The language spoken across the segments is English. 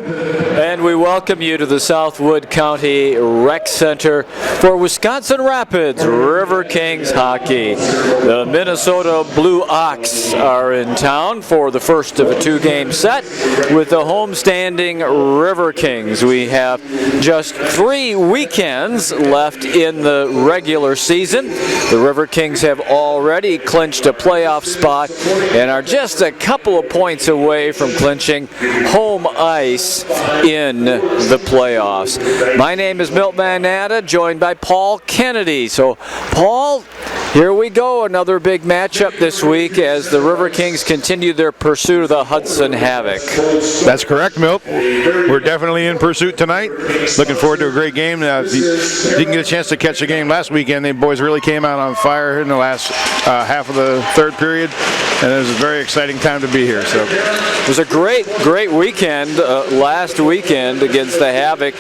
And we welcome you to the Southwood County Rec Center for Wisconsin Rapids Riverkings hockey. The Minnesota Blue Ox are in town for the first of a two-game set with the homestanding Riverkings. We have just 3 weekends left in the regular season. The Riverkings have already clinched a playoff spot and are just a couple of points away from clinching home ice in the playoffs. My name is Milt Van Natta, joined by Paul Kennedy. So, Paul, here we go. Another big matchup this week as the Riverkings continue their pursuit of the Hudson Havoc. That's correct, Milt. We're definitely in pursuit tonight. Looking forward to a great game. If you didn't get a chance to catch the game last weekend, the boys really came out on fire in the last half of the third period, and it was a very exciting time to be here. So it was a great weekend last weekend against the Havoc,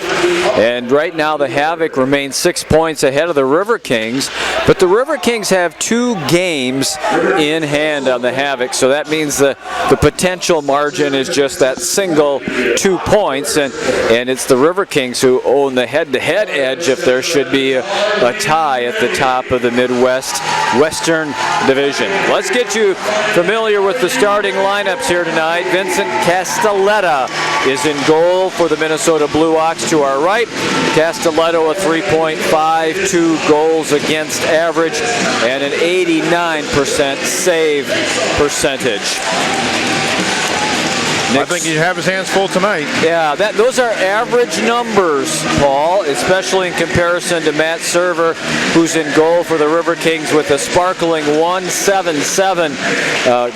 and right now the Havoc remains 6 points ahead of the Riverkings, but the Riverkings have 2 games in hand on the Havoc, so that means the potential margin is just that single 2 points, and it's the Riverkings who own the head-to-head edge if there should be a tie at the top of the Midwest Western Division. Let's get you familiar with the starting lineups here tonight. Vincent Castelletta is in goal for the Minnesota Blue Ox to our right. Castelletto a 3.52 goals against average and an 89% save percentage. I think he'd have his hands full tonight. Yeah, those are average numbers, Paul, especially in comparison to Matt Server, who's in goal for the Riverkings with a sparkling 177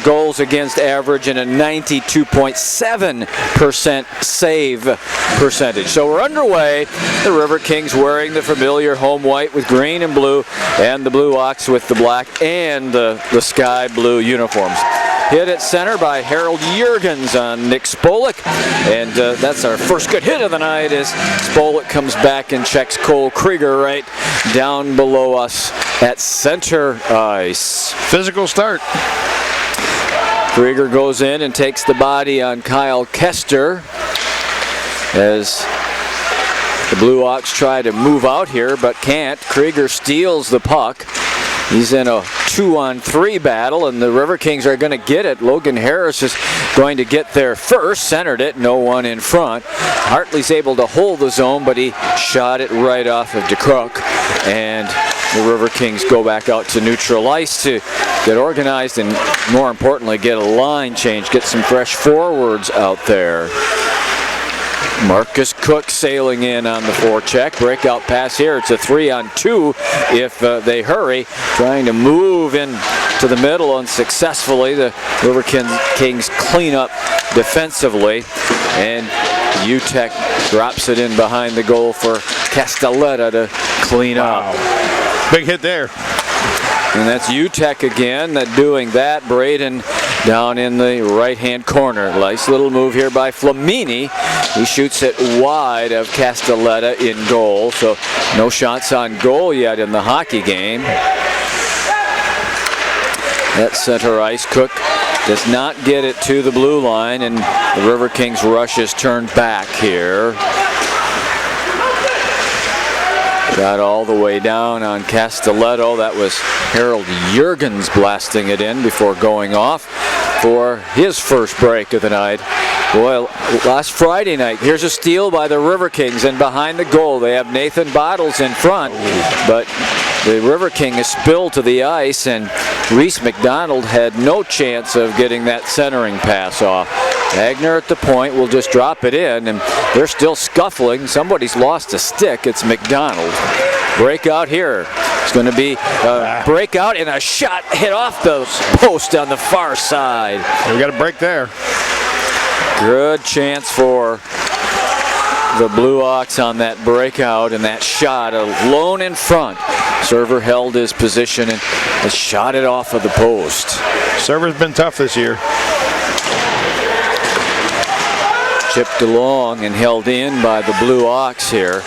goals against average and a 92.7% save percentage. So we're underway. The Riverkings wearing the familiar home white with green and blue, and the Blue Ox with the black and the sky blue uniforms. Hit at center by Harold Juergens on Nick Spolik, and that's our first good hit of the night as Spolik comes back and checks Cole Krieger right down below us at center ice. Physical start. Krieger goes in and takes the body on Kyle Kester as the Blue Ox try to move out here but can't. Krieger steals the puck. He's in a 2-on-3 battle, and the Riverkings are going to get it. Logan Harris is going to get there first, centered it, no one in front. Hartley's able to hold the zone, but he shot it right off of DeCrook, and the Riverkings go back out to neutral ice to get organized and, more importantly, get a line change, get some fresh forwards out there. Marcus Cook sailing in on the forecheck. Breakout pass here. It's a 3-on-2 if they hurry. Trying to move in to the middle unsuccessfully. The Riverkings clean up defensively. And Utek drops it in behind the goal for Castelletta to clean up. Big hit there. And that's Utek again doing that. Braden down in the right-hand corner. Nice little move here by Flamini. He shoots it wide of Castelletta in goal. So no shots on goal yet in the hockey game. At center ice, Cook does not get it to the blue line, and the Riverkings rush is turned back here. Got all the way down on Castelletto. That was Harold Juergens blasting it in before going off for his first break of the night. Boy, last Friday night, here's a steal by the Riverkings, and behind the goal they have Nathan Bottles in front, but the Riverking is spilled to the ice, and Reese McDonald had no chance of getting that centering pass off. Wagner at the point will just drop it in, and they're still scuffling. Somebody's lost a stick. It's McDonald. Breakout here. It's going to be a breakout and a shot hit off the post on the far side. We got a break there. Good chance for the Blue Ox on that breakout and that shot, alone in front. Server held his position and has shot it off of the post. Server's been tough this year. Chipped along and held in by the Blue Ox here.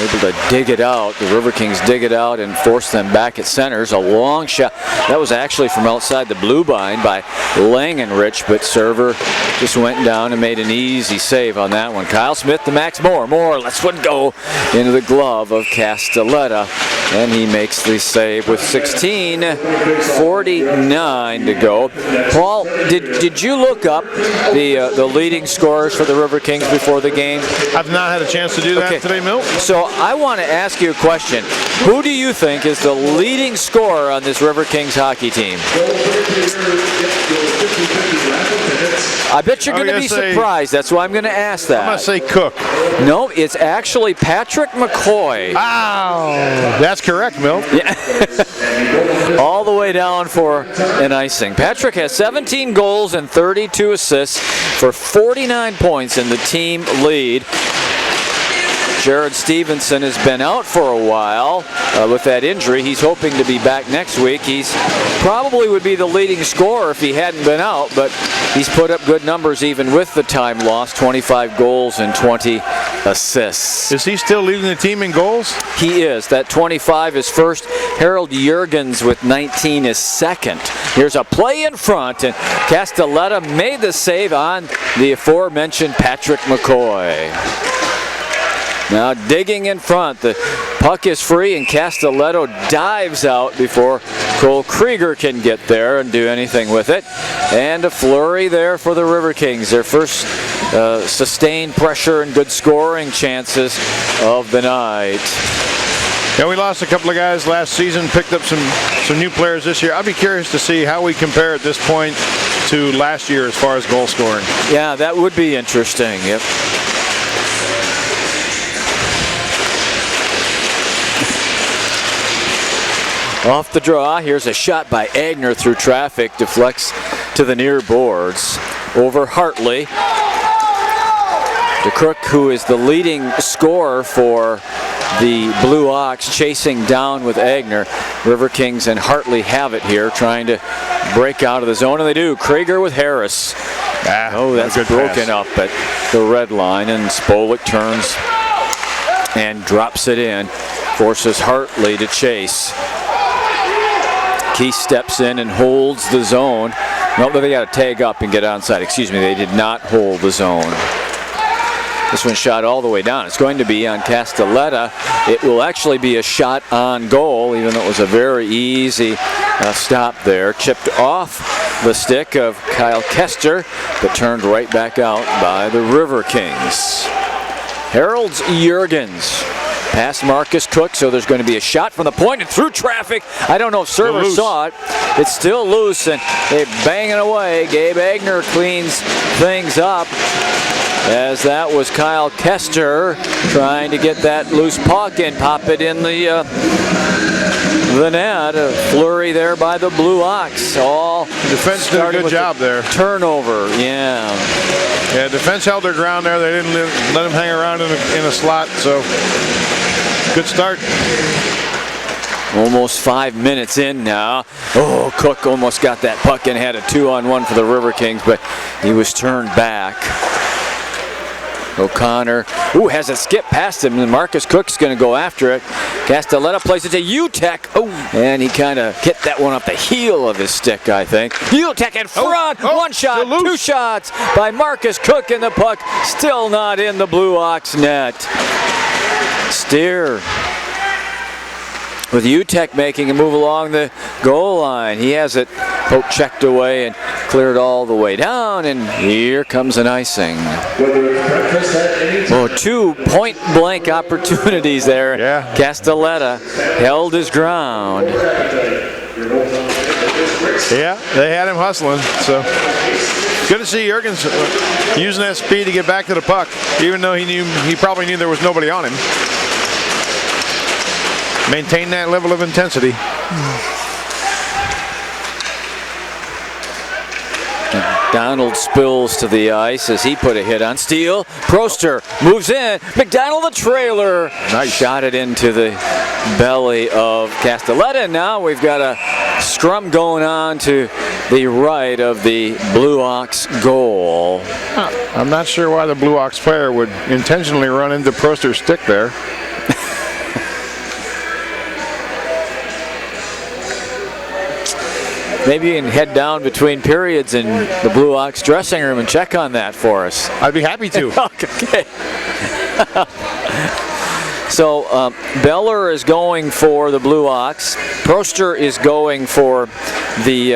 able to dig it out. The Riverkings dig it out and force them back at centers. A long shot. That was actually from outside the blue line by Langenrich, but server just went down and made an easy save on that one. Kyle Smith to Max Moore. Moore lets one go into the glove of Castelletta, and he makes the save with 16:49 to go. Paul, did you look up the leading scorers for the Riverkings before the game? I've not had a chance to do that today, Milt. So I want to ask you a question. Who do you think is the leading scorer on this Riverkings hockey team? I bet you're going to be surprised. That's why I'm going to ask that. I'm going to say Cook. No, it's actually Patrick McCoy. Oh, that's correct, Milt. Yeah. All the way down for an icing. Patrick has 17 goals and 32 assists for 49 points in the team lead. Jared Stevenson has been out for a while with that injury. He's hoping to be back next week. He's probably would be the leading scorer if he hadn't been out, but he's put up good numbers even with the time lost. 25 goals and 20 assists. Is he still leading the team in goals? He is. That 25 is first. Harold Juergens with 19 is second. Here's a play in front, and Castelletta made the save on the aforementioned Patrick McCoy. Now digging in front, the puck is free and Castelletto dives out before Cole Krieger can get there and do anything with it. And a flurry there for the Riverkings, their first sustained pressure and good scoring chances of the night. Yeah, we lost a couple of guys last season, picked up some new players this year. I'd be curious to see how we compare at this point to last year as far as goal scoring. Yeah, that would be interesting. Yep. Off the draw, here's a shot by Agner through traffic, deflects to the near boards. Over Hartley. DeCrook, who is the leading scorer for the Blue Ox, chasing down with Agner. Riverkings and Hartley have it here, trying to break out of the zone, and they do. Krieger with Harris. Oh, that's broken up at the red line, and Spolik turns and drops it in. Forces Hartley to chase. He steps in and holds the zone. No, but they got to tag up and get onside. Excuse me, they did not hold the zone. This one shot all the way down. It's going to be on Castelletta. It will actually be a shot on goal, even though it was a very easy stop there. Chipped off the stick of Kyle Kester, but turned right back out by the Riverkings. Harold Juergens. Past Marcus Cook, so there's going to be a shot from the point and through traffic. I don't know if Server saw it. It's still loose, and they're banging away. Gabe Agner cleans things up, as that was Kyle Kester trying to get that loose puck and pop it in the net. A flurry there by the Blue Ox. All defense did a good job there. Turnover, yeah. Yeah, defense held their ground there. They didn't let him hang around in a slot, so good start. Almost 5 minutes in now. Oh, Cook almost got that puck and had a 2-on-1 for the Riverkings, but he was turned back. O'Connor, has it skipped past him, and Marcus Cook's going to go after it. Castelletta plays it to Utek. And he kind of hit that one off the heel of his stick, I think. Utek in front. One shot, two shots by Marcus Cook, and the puck still not in the Blue Ox net. Steer with Utek making a move along the goal line. He has it poke checked away and cleared all the way down, and here comes an icing. Oh, 2 point-blank opportunities there. Yeah. Castelletta held his ground. Yeah, they had him hustling, so good to see Juergens using that speed to get back to the puck, even though he probably knew there was nobody on him. Maintain that level of intensity. McDonald spills to the ice as he put a hit on Steele. Proster moves in. McDonald the trailer. Nice. Shot it into the belly of Castelletta. And now we've got a scrum going on to the right of the Blue Ox goal. I'm not sure why the Blue Ox player would intentionally run into Proster's stick there. maybe you can head down between periods in the Blue Ox dressing room and check on that for us. I'd be happy to. Okay. So Beller is going for the Blue Ox. Proster is going for the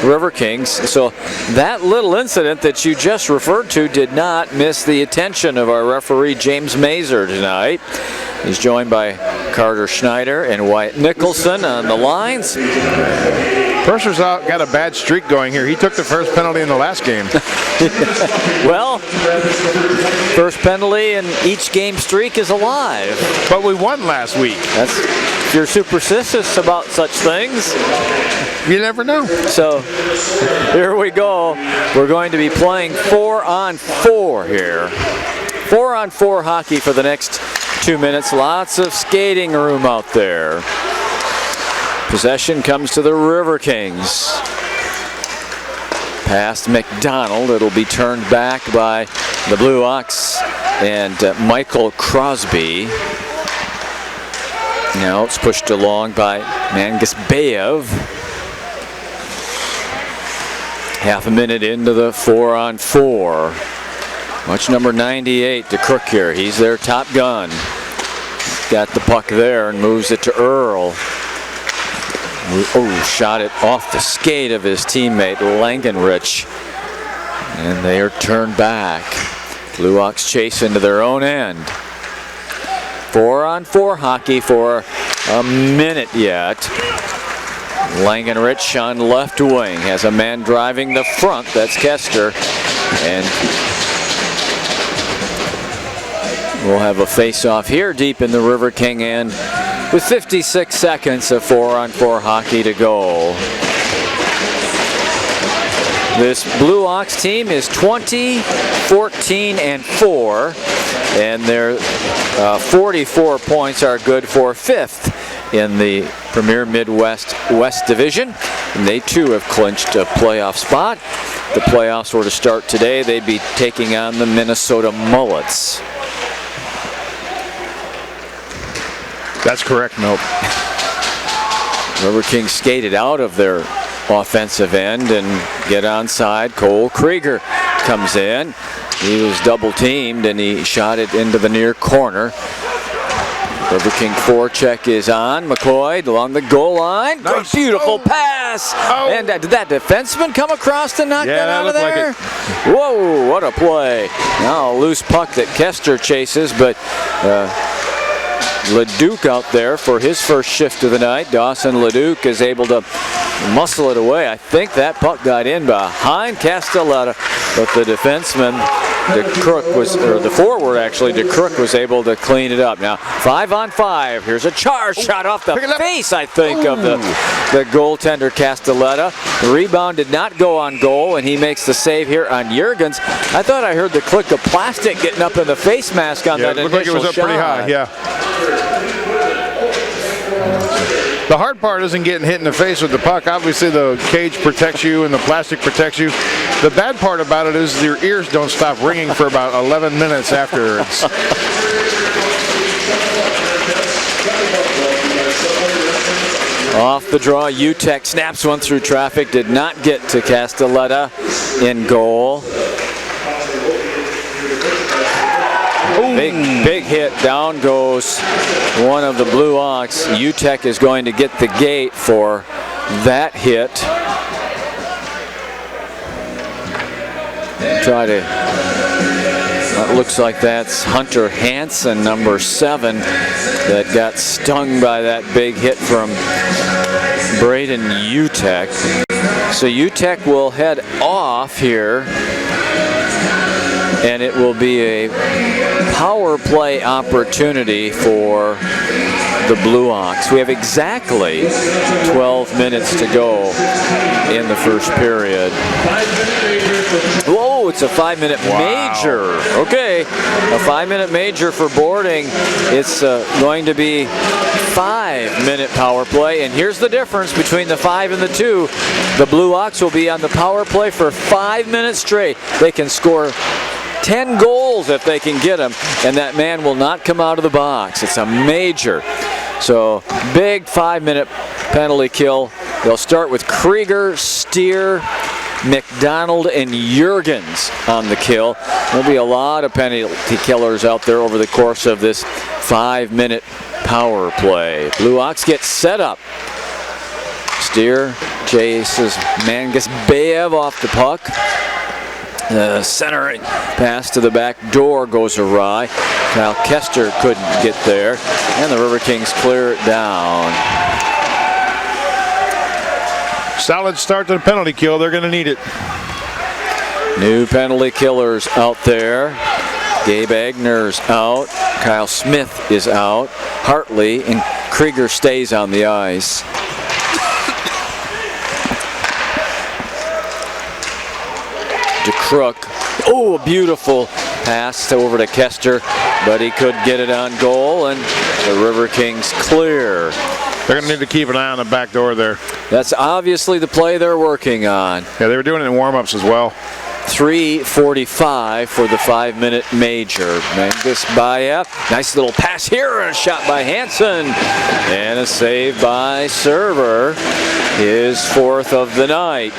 Riverkings. So that little incident that you just referred to did not miss the attention of our referee, James Mazer, tonight. He's joined by Carter Schneider and Wyatt Nicholson on the lines. Purser's got a bad streak going here. He took the first penalty in the last game. Well, first penalty in each game streak is alive. But we won last week. If you're superstitious about such things, you never know. So here we go. We're going to be playing 4-on-4 here. 4-on-4 hockey for the next 2 minutes. Lots of skating room out there. Possession comes to the Riverkings. Past McDonald, it'll be turned back by the Blue Ox and Michael Crosby. Now it's pushed along by Napgezek. Half a minute into the 4-on-4. Watch number 98, DeCrook here. He's their top gun. Got the puck there and moves it to Earl. Oh, shot it off the skate of his teammate Langenrich. And they are turned back. Blue Ox chase into their own end. 4-on-4 hockey for a minute yet. Langenrich on left wing has a man driving the front. That's Kester. And we'll have a face-off here deep in the Riverking end with 56 seconds of 4-on-4 hockey to go. This Blue Ox team is 20-14-4, and their 44 points are good for 5th in the Premier Midwest West Division. And they too have clinched a playoff spot. If the playoffs were to start today, they'd be taking on the Minnesota Mullets. That's correct, Milt. Riverkings skated out of their offensive end and get onside. Cole Krieger comes in. He was double teamed and he shot it into the near corner. Riverking forecheck is on. McCoy along the goal line. Nice. Beautiful pass. Oh. And did that defenseman come across to knock that out of there? Like Whoa, what a play. Now a loose puck that Kester chases, but Leduc out there for his first shift of the night. Dawson Leduc is able to muscle it away. I think that puck got in behind Castelletta, but the defenseman, DeCrook was, or the forward actually, DeCrook was able to clean it up. Now 5-on-5. Here's a charge shot off the face, I think, of the goaltender Castelletta. The rebound did not go on goal, and he makes the save here on Jurgens. I thought I heard the click of plastic getting up in the face mask on that initial shot. It looked like it was up pretty high, yeah. The hard part isn't getting hit in the face with the puck. Obviously the cage protects you and the plastic protects you. The bad part about it is your ears don't stop ringing for about 11 minutes afterwards. Off the draw, Utek snaps one through traffic, did not get to Castelletta in goal. Big hit, down goes one of the Blue Ox. Utek is going to get the gate for that hit. Try to, that looks like that's Hunter Hansen, number 7, that got stung by that big hit from Braden Utek. So Utek will head off here, and it will be a power play opportunity for the Blue Ox. We have exactly 12 minutes to go in the first period. Whoa, it's a 5-minute major. Okay, a 5-minute major for boarding. It's going to be 5-minute power play, and here's the difference between the 5 and the 2. The Blue Ox will be on the power play for 5 minutes straight. They can score 10 goals if they can get them, and that man will not come out of the box. It's a major. So big 5-minute penalty kill They'll start with Krieger, Steer, McDonald, and Jurgens on the kill. There'll be a lot of penalty killers out there over the course of this 5-minute power play. Blue Ox gets set up. Steer chases Napgezek off the puck. The center pass to the back door goes awry. Kyle Kester couldn't get there, and the Riverkings clear it down. Solid start to the penalty kill. They're going to need it. New penalty killers out there. Gabe Agner's out. Kyle Smith is out. Hartley and Krieger stays on the ice. DeCrook. Oh, a beautiful pass over to Kester, but he couldn't get it on goal, and the Riverkings clear. They're going to need to keep an eye on the back door there. That's obviously the play they're working on. Yeah, they were doing it in warm-ups as well. 3:45 for the 5-minute major. Napgezek, nice little pass here, and a shot by Hansen, and a save by Server, his 4th of the night.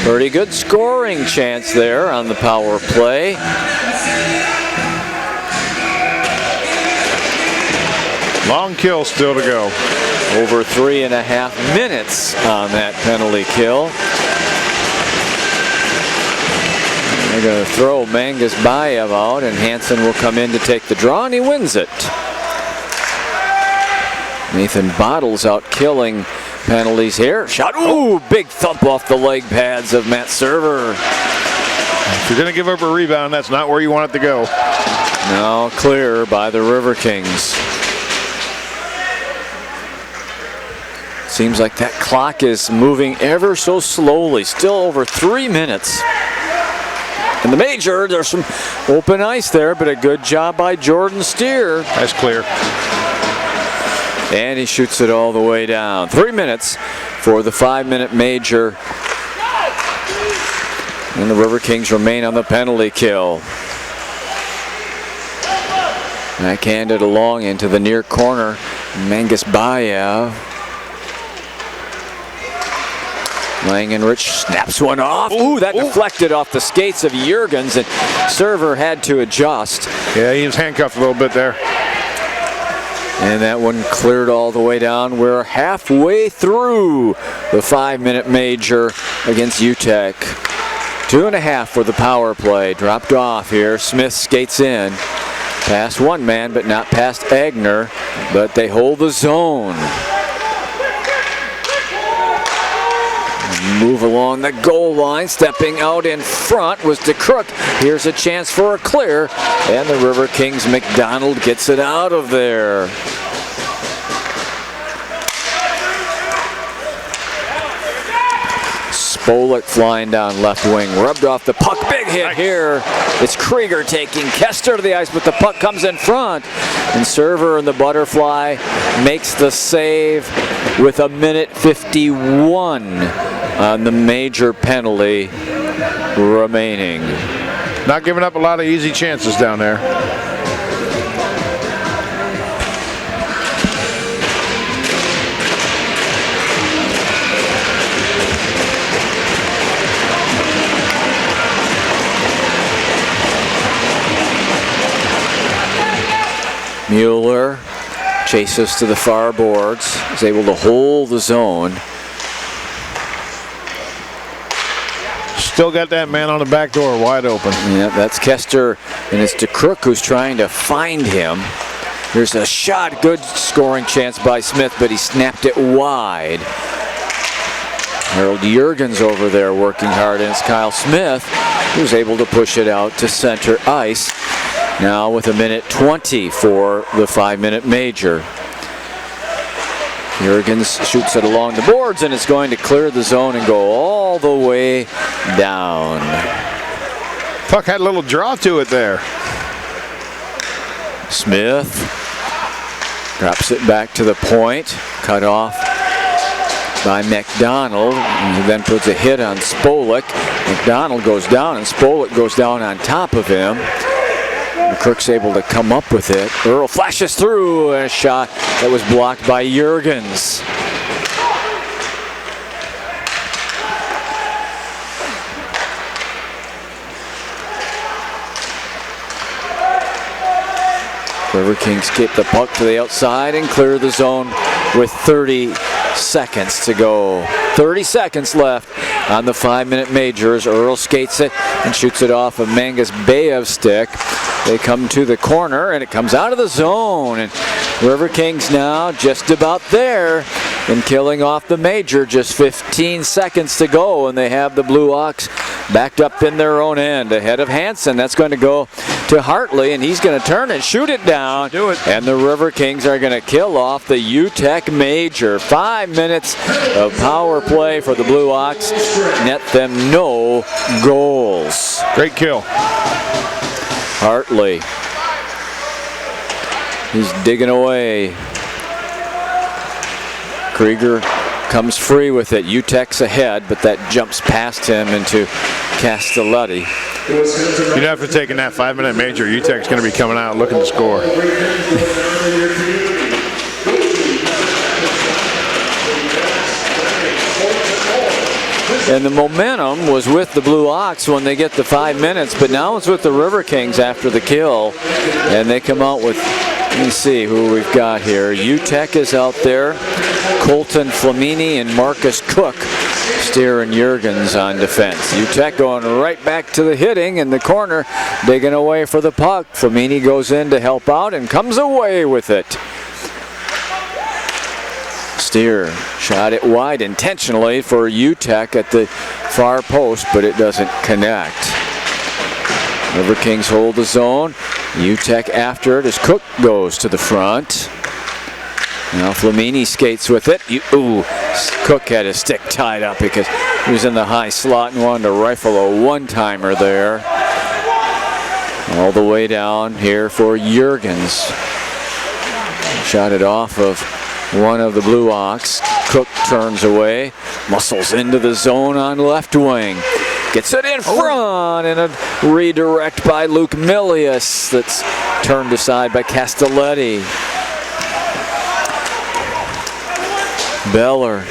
Pretty good scoring chance there on the power play. Long kill still to go. Over 3.5 minutes on that penalty kill. They're going to throw Napgezek out, and Hansen will come in to take the draw, and he wins it. Nathan Bottles out killing penalties here. Shot, ooh, big thump off the leg pads of Matt Server. If you're going to give up a rebound, that's not where you want it to go. Now clear by the Riverkings. Seems like that clock is moving ever so slowly. Still over 3 minutes. In the major, there's some open ice there, but a good job by Jordan Steer. That's clear. And he shoots it all the way down. 3 minutes for the 5-minute major. And the Riverkings remain on the penalty kill. Backhanded along into the near corner. Napgezek. Langenrich snaps one off. Ooh, that deflected off the skates of Jurgens, and Server had to adjust. Yeah, he was handcuffed a little bit there. And that one cleared all the way down. We're halfway through the 5-minute major against UTEC. 2.5 for the power play. Dropped off here. Smith skates in. Past one man, but not past Agner. But they hold the zone. Move along the goal line. Stepping out in front was DeCrook. Here's a chance for a clear. And the Riverkings McDonald gets it out of there. Spolik flying down left wing. Rubbed off the puck. Big hit here. It's Krieger taking Kester to the ice, but the puck comes in front. And Server and the Butterfly makes the save with 1:51 on the major penalty remaining. Not giving up a lot of easy chances down there. Mueller chases to the far boards, is able to hold the zone. Still got that man on the back door wide open. Yeah, that's Kester, and it's DeCrook who's trying to find him. There's a shot, good scoring chance by Smith, but he snapped it wide. Harold Jurgens over there working hard, and it's Kyle Smith who's able to push it out to center ice. Now with 1:20 for the 5-minute major. Jurgens shoots it along the boards, and it's going to clear the zone and go all the way down. Puck had a little draw to it there. Smith drops it back to the point, cut off by McDonald, and he then puts a hit on Spolik. McDonald goes down, and Spolik goes down on top of him. Crook's able to come up with it. Earl flashes through, and a shot that was blocked by Jurgens. Riverkings get the puck to the outside and clear the zone with 30 seconds to go. 30 seconds left on the 5-minute major as Earl skates it and shoots it off of Napgezek's stick. They come to the corner and it comes out of the zone, and Riverkings now just about there and killing off the major. Just 15 seconds to go, and they have the Blue Ox backed up in their own end ahead of Hansen. That's going to go to Hartley, and he's going to turn and shoot it down. Do it. And the Riverkings are going to kill off the UTEC major. 5 minutes of power play for the Blue Ox. Net them no goals. Great kill. Hartley. He's digging away. Krieger comes free with it. UTEC's ahead, but that jumps past him into Castelletti. You'd have to take in that 5-minute major. UTEC's going to be coming out looking to score. And the momentum was with the Blue Ox when they get the 5 minutes, but now it's with the Riverkings after the kill. And they come out with, let me see who we've got here. UTEC is out there. Colton Flamini and Marcus Cook. Steer and Jurgens on defense. UTEC going right back to the hitting in the corner, digging away for the puck. Flamini goes in to help out and comes away with it. Steer shot it wide intentionally for UTEC at the far post, but it doesn't connect. Riverkings hold the zone. UTEC after it as Cook goes to the front. Now Flamini skates with it. Cook had his stick tied up because he was in the high slot and wanted to rifle a one-timer there. All the way down here for Jurgens. Shot it off of one of the Blue Ox. Cook turns away, muscles into the zone on left wing. Gets it in front, and a redirect by Luke Milius that's turned aside by Castelletti. Beller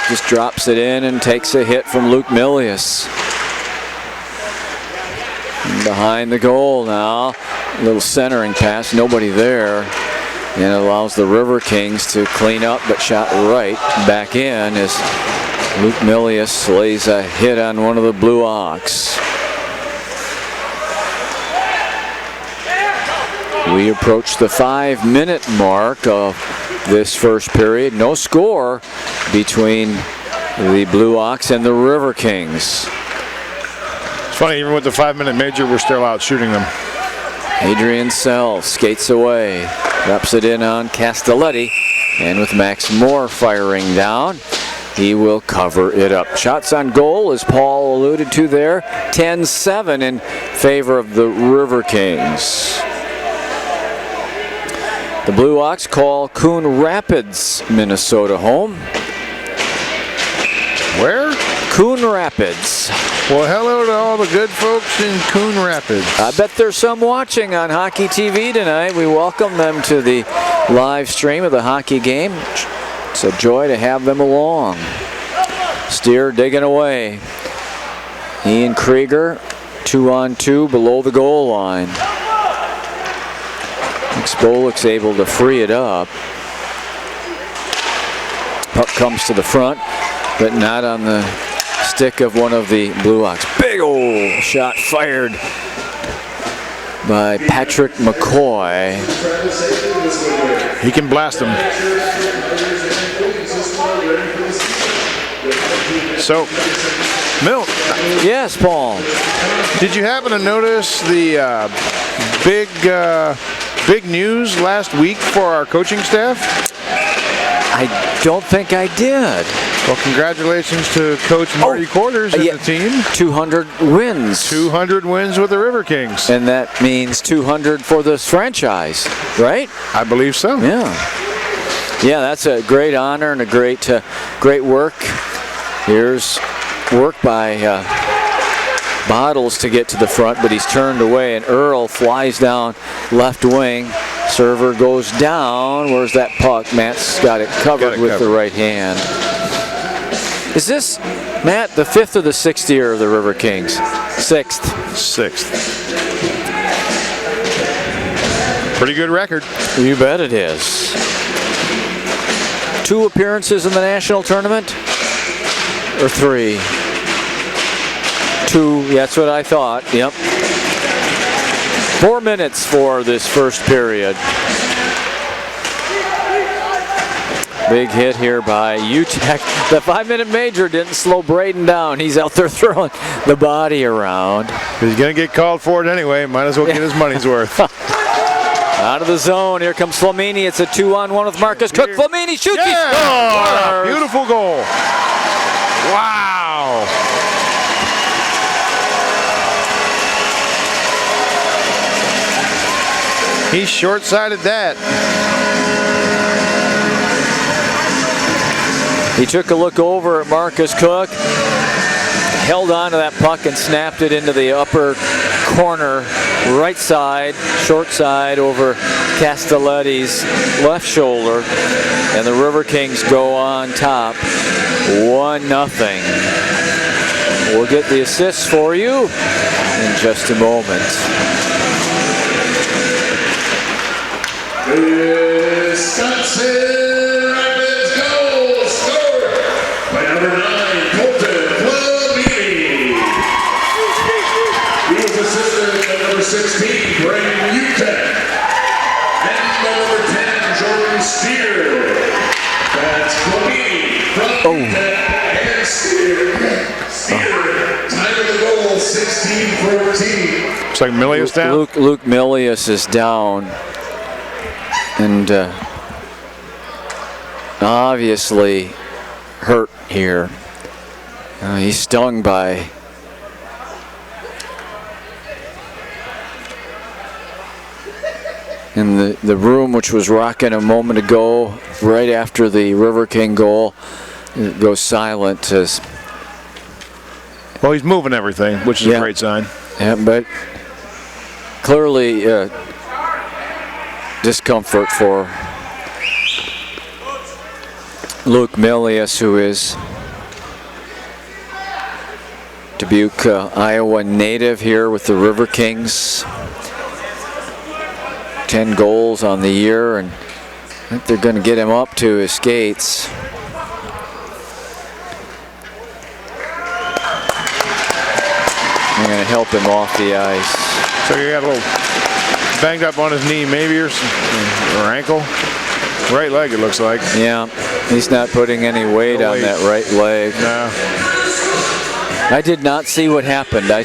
just drops it in and takes a hit from Luke Milius. And behind the goal now, a little centering pass, nobody there. And it allows the Riverkings to clean up, but shot right back in as Luke Milius lays a hit on one of the Blue Ox. We approach the 5-minute mark of this first period. No score between the Blue Ox and the Riverkings. It's funny, even with the 5-minute major, we're still out shooting them. Adrian Sells skates away, drops it in on Castelletti, and with Max Moore firing down, he will cover it up. Shots on goal, as Paul alluded to there, 10-7 in favor of the Riverkings. The Blue Ox call Coon Rapids, Minnesota home. Where? Coon Rapids. Well, hello to all the good folks in Coon Rapids. I bet there's some watching on Hockey TV tonight. We welcome them to the live stream of the hockey game. It's a joy to have them along. Steer digging away. Ian Krieger, 2-on-2 below the goal line. Spolik's able to free it up. Puck comes to the front, but not on the stick of one of the Blue Ox. Big old shot fired by Patrick McCoy. He can blast them. So, Milt. Yes, Paul. Did you happen to notice the big news last week for our coaching staff? I don't think I did. Well, congratulations to Coach Marty Quarters and the team. 200 wins. 200 wins with the Riverkings. And that means 200 for this franchise, right? I believe so. Yeah. Yeah, that's a great honor and a great work. Here's work by Bottles to get to the front, but he's turned away, and Earl flies down left wing. Server goes down. Where's that puck? Matt's got it covered with the right hand. Is this, Matt, the 5th or the 6th year of the Riverkings? 6th. 6th. Pretty good record. You bet it is. 2 appearances in the national tournament? Or 3? 2, yeah, that's what I thought, yep. 4 minutes for this first period. Big hit here by UTEC. The 5-minute major didn't slow Braden down. He's out there throwing the body around. He's going to get called for it anyway. Might as well get his money's worth. Out of the zone. Here comes Flamini. It's a 2-on-1 with Marcus Cook. Flamini shoots. Yeah! He scores. Beautiful goal. Wow. He short-sided that. He took a look over at Marcus Cook, held on to that puck and snapped it into the upper corner, right side, short side over Castelletti's left shoulder, and the Riverkings go on top, 1-0. We'll get the assists for you in just a moment. Wisconsin Rapids goal scored by number 9, Colton Flamini. He was assisted by number 16, Braden Utek, and by number 10, Jordan Steer. That's Flamini from Utek and Steer. Time of the goal, 16-14. Looks like Milius down. Luke Milius is down. And obviously hurt here. He's stung by in the room, which was rocking a moment ago, right after the Riverking goal. It goes silent as well. He's moving everything, which is a great sign. Yeah, but clearly discomfort for Luke Milius, who is Dubuque, Iowa native here with the Riverkings. 10 goals on the year, and I think they're going to get him up to his skates. They're going to help him off the ice. So he got a little banged up on his knee, maybe, or ankle. Right leg, it looks like. Yeah, he's not putting any weight on that right leg. No. I did not see what happened. I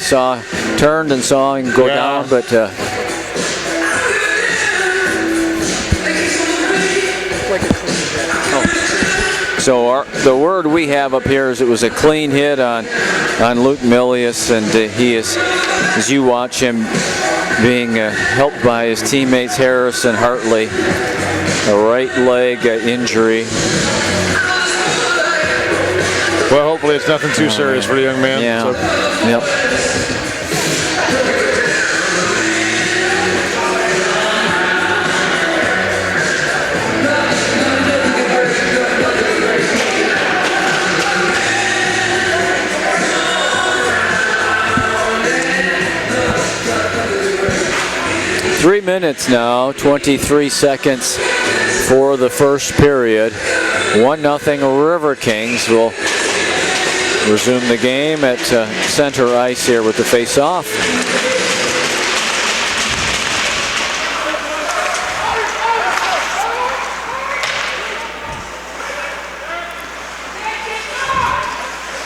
turned and saw him go down, but so the word we have up here is it was a clean hit on Luke Milius, and he is, as you watch him, being helped by his teammates Harris and Hartley. A right leg injury. Well, hopefully it's nothing too serious for the young man. Yeah. So. Yep. Three minutes now, 23 seconds for the first period. 1-0 Riverkings will resume the game at center ice here with the face-off.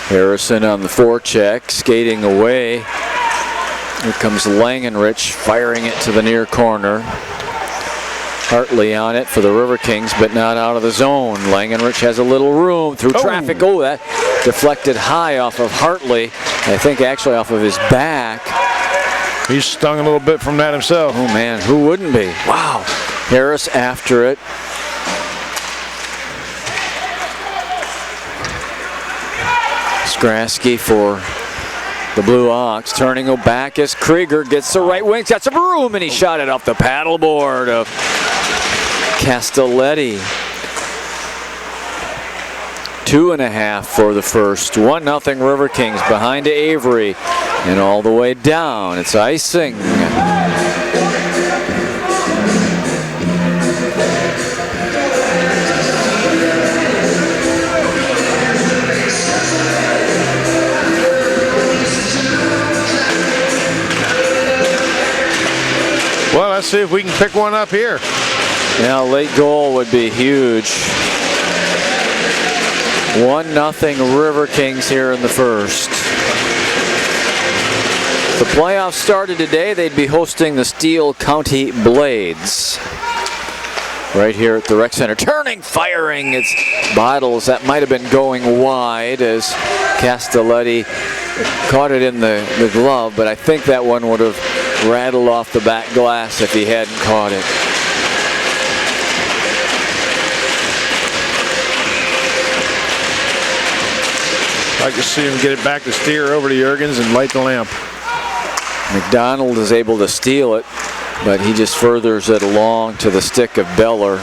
Harrison on the forecheck, skating away. Here comes Langenrich firing it to the near corner. Hartley on it for the Riverkings, but not out of the zone. Langenrich has a little room through traffic. Oh, that deflected high off of Hartley. I think actually off of his back. He's stung a little bit from that himself. Oh man, who wouldn't be? Wow. Harris after it. Skrasky for the Blue Ox, turning back as Krieger gets the right wing, got some room, and he shot it off the paddleboard of Castelletti. 2.5 for the first. 1-0 Riverkings behind to Avery, and all the way down. It's icing. see if we can pick one up here. Yeah, late goal would be huge. 1-0 River Kings here in the first. The playoffs started today. They'd be hosting the Steele County Blades. Right here at the rec center. Turning, firing. It's Bottles. That might have been going wide as Castelletti caught it in the glove, but I think that one would have rattled off the back glass if he hadn't caught it. I can see him get it back to steer over to Jurgens and light the lamp. McDonald is able to steal it, but he just furthers it along to the stick of Beller.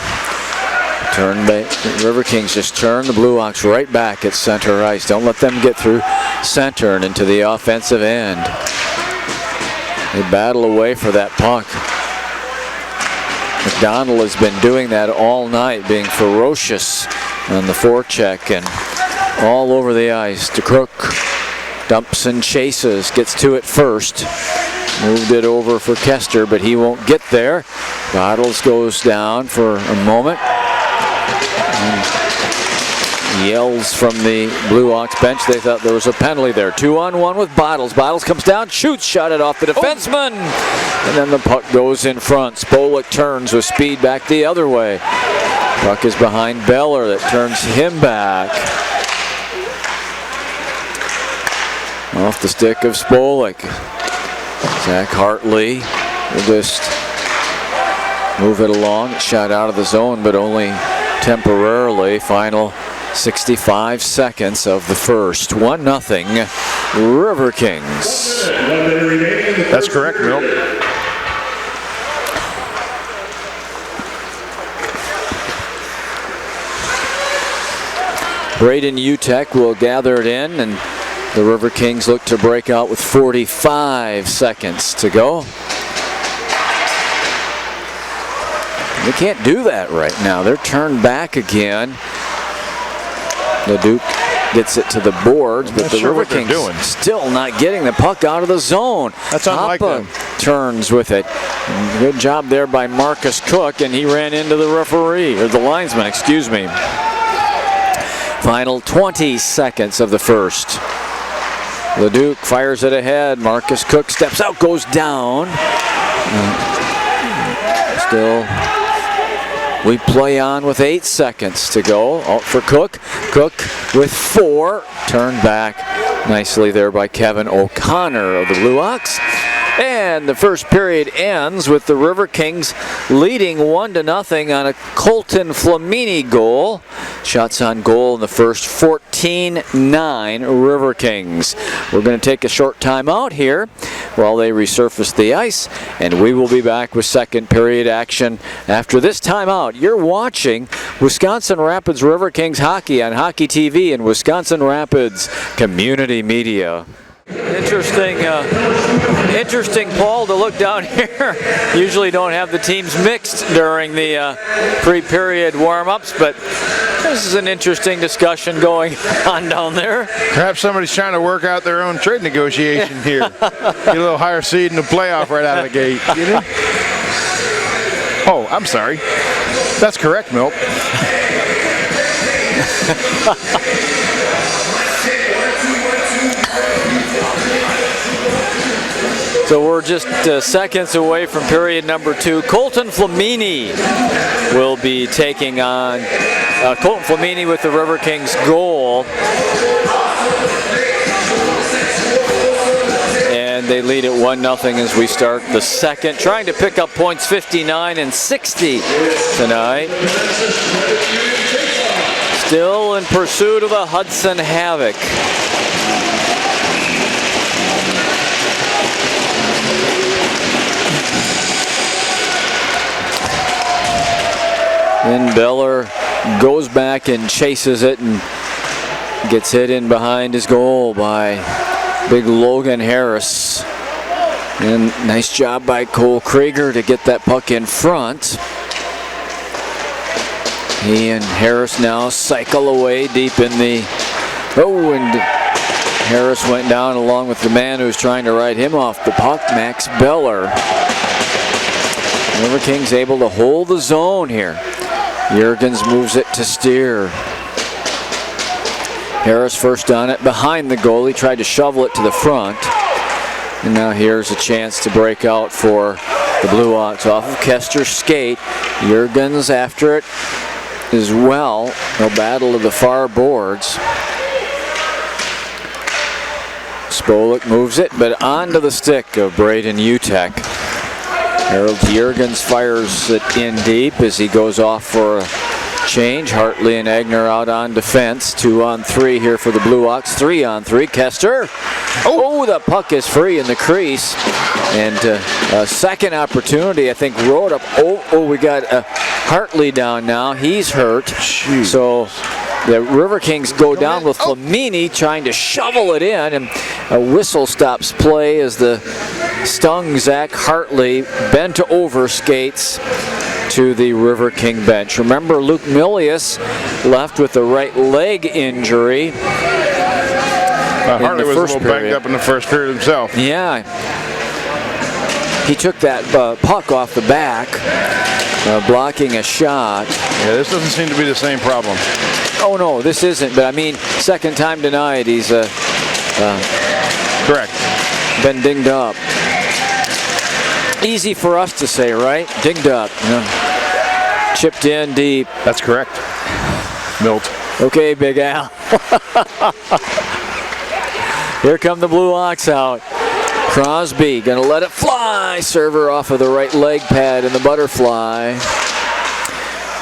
River Kings just turn the Blue Ox right back at center ice. Don't let them get through center and into the offensive end. They battle away for that puck. McDonald has been doing that all night, being ferocious on the forecheck and all over the ice. To Crook, dumps and chases, gets to it first. Moved it over for Kester, but he won't get there. Bottles goes down for a moment. And yells from the Blue Ox bench. They thought there was a penalty there. 2-on-1 with Bottles. Bottles comes down, shoots, shot it off the defenseman. And then the puck goes in front. Spolik turns with speed back the other way. Puck is behind Beller that turns him back. Off the stick of Spolik. Zach Hartley will just move it along. It's shot out of the zone, but only temporarily. Final 65 seconds of the first. 1-0 River Kings. That's correct, Milt. Braden Utek will gather it in, and the River Kings look to break out with 45 seconds to go. They can't do that right now. They're turned back again. Leduc gets it to the boards, but the River Kings still not getting the puck out of the zone. That's unlike them. Turns with it. Good job there by Marcus Cook, and he ran into the referee, or the linesman, excuse me. Final 20 seconds of the first. Leduc fires it ahead. Marcus Cook steps out, goes down. Still, we play on with 8 seconds to go. Out for Cook. Cook with 4. Turned back nicely there by Kevin O'Connor of the Blue Ox. And the first period ends with the River Kings leading 1-0 on a Colton Flamini goal. Shots on goal in the first. 14-9 River Kings. We're going to take a short time out here while they resurface the ice, and we will be back with second period action after this timeout. You're watching Wisconsin Rapids River Kings hockey on Hockey TV and Wisconsin Rapids Community Media. Interesting, Paul, to look down here. Usually don't have the teams mixed during the pre-period warm-ups, but this is an interesting discussion going on down there. Perhaps somebody's trying to work out their own trade negotiation here. Get a little higher seed in the playoff right out of the gate. You know? Oh, I'm sorry. That's correct, Milt. So we're just seconds away from period number 2. Colton Flamini will be taking on Colton Flamini with the River Kings goal. And they lead at 1-0 as we start the second. Trying to pick up points 59 and 60 tonight. Still in pursuit of the Hudson Havoc. Then Beller goes back and chases it and gets hit in behind his goal by big Logan Harris. And nice job by Cole Krieger to get that puck in front. He and Harris now cycle away deep in the... Oh, and Harris went down along with the man who's trying to ride him off the puck, Max Beller. Riverkings able to hold the zone here. Jurgens moves it to Steer. Harris first on it behind the goalie, tried to shovel it to the front. And now here's a chance to break out for the Blue Ox off of Kester's skate. Jurgens after it as well. No battle of the far boards. Spolik moves it, but onto the stick of Braden Utek. Harold Jurgens fires it in deep as he goes off for a change. Hartley and Egner out on defense. 2-on-3 here for the Blue Ox. 3-on-3. Kester. Oh, the puck is free in the crease. And a second opportunity, I think, rode up. Oh, we got Hartley down now. He's hurt. Jeez. So the Riverkings go down with Flamini trying to shovel it in, and a whistle stops play as the stung Zach Hartley bent over skates to the Riverking bench. Remember, Luke Milius left with a right leg injury. Hartley was a little banged up in the first period himself. Yeah. He took that puck off the back, blocking a shot. Yeah, this doesn't seem to be the same problem. Oh no, this isn't, but I mean, second time tonight he's correct. Been dinged up. Easy for us to say, right? Dinged up. Yeah. Chipped in deep. That's correct. Milt. Okay, Big Al. Here come the Blue Ox out. Crosby gonna let it fly. Server off of the right leg pad in the butterfly.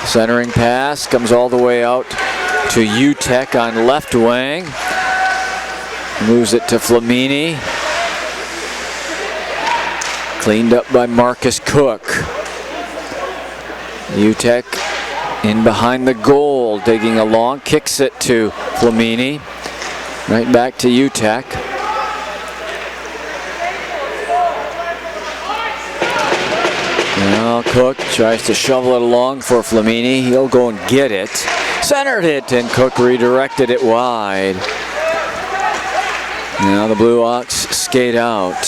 Centering pass comes all the way out to Utek on left wing. Moves it to Flamini. Cleaned up by Marcus Cook. Utek in behind the goal, digging along, kicks it to Flamini. Right back to Utek. Now Cook tries to shovel it along for Flamini. He'll go and get it. Centered it, and Cook redirected it wide. Now the Blue Ox skate out.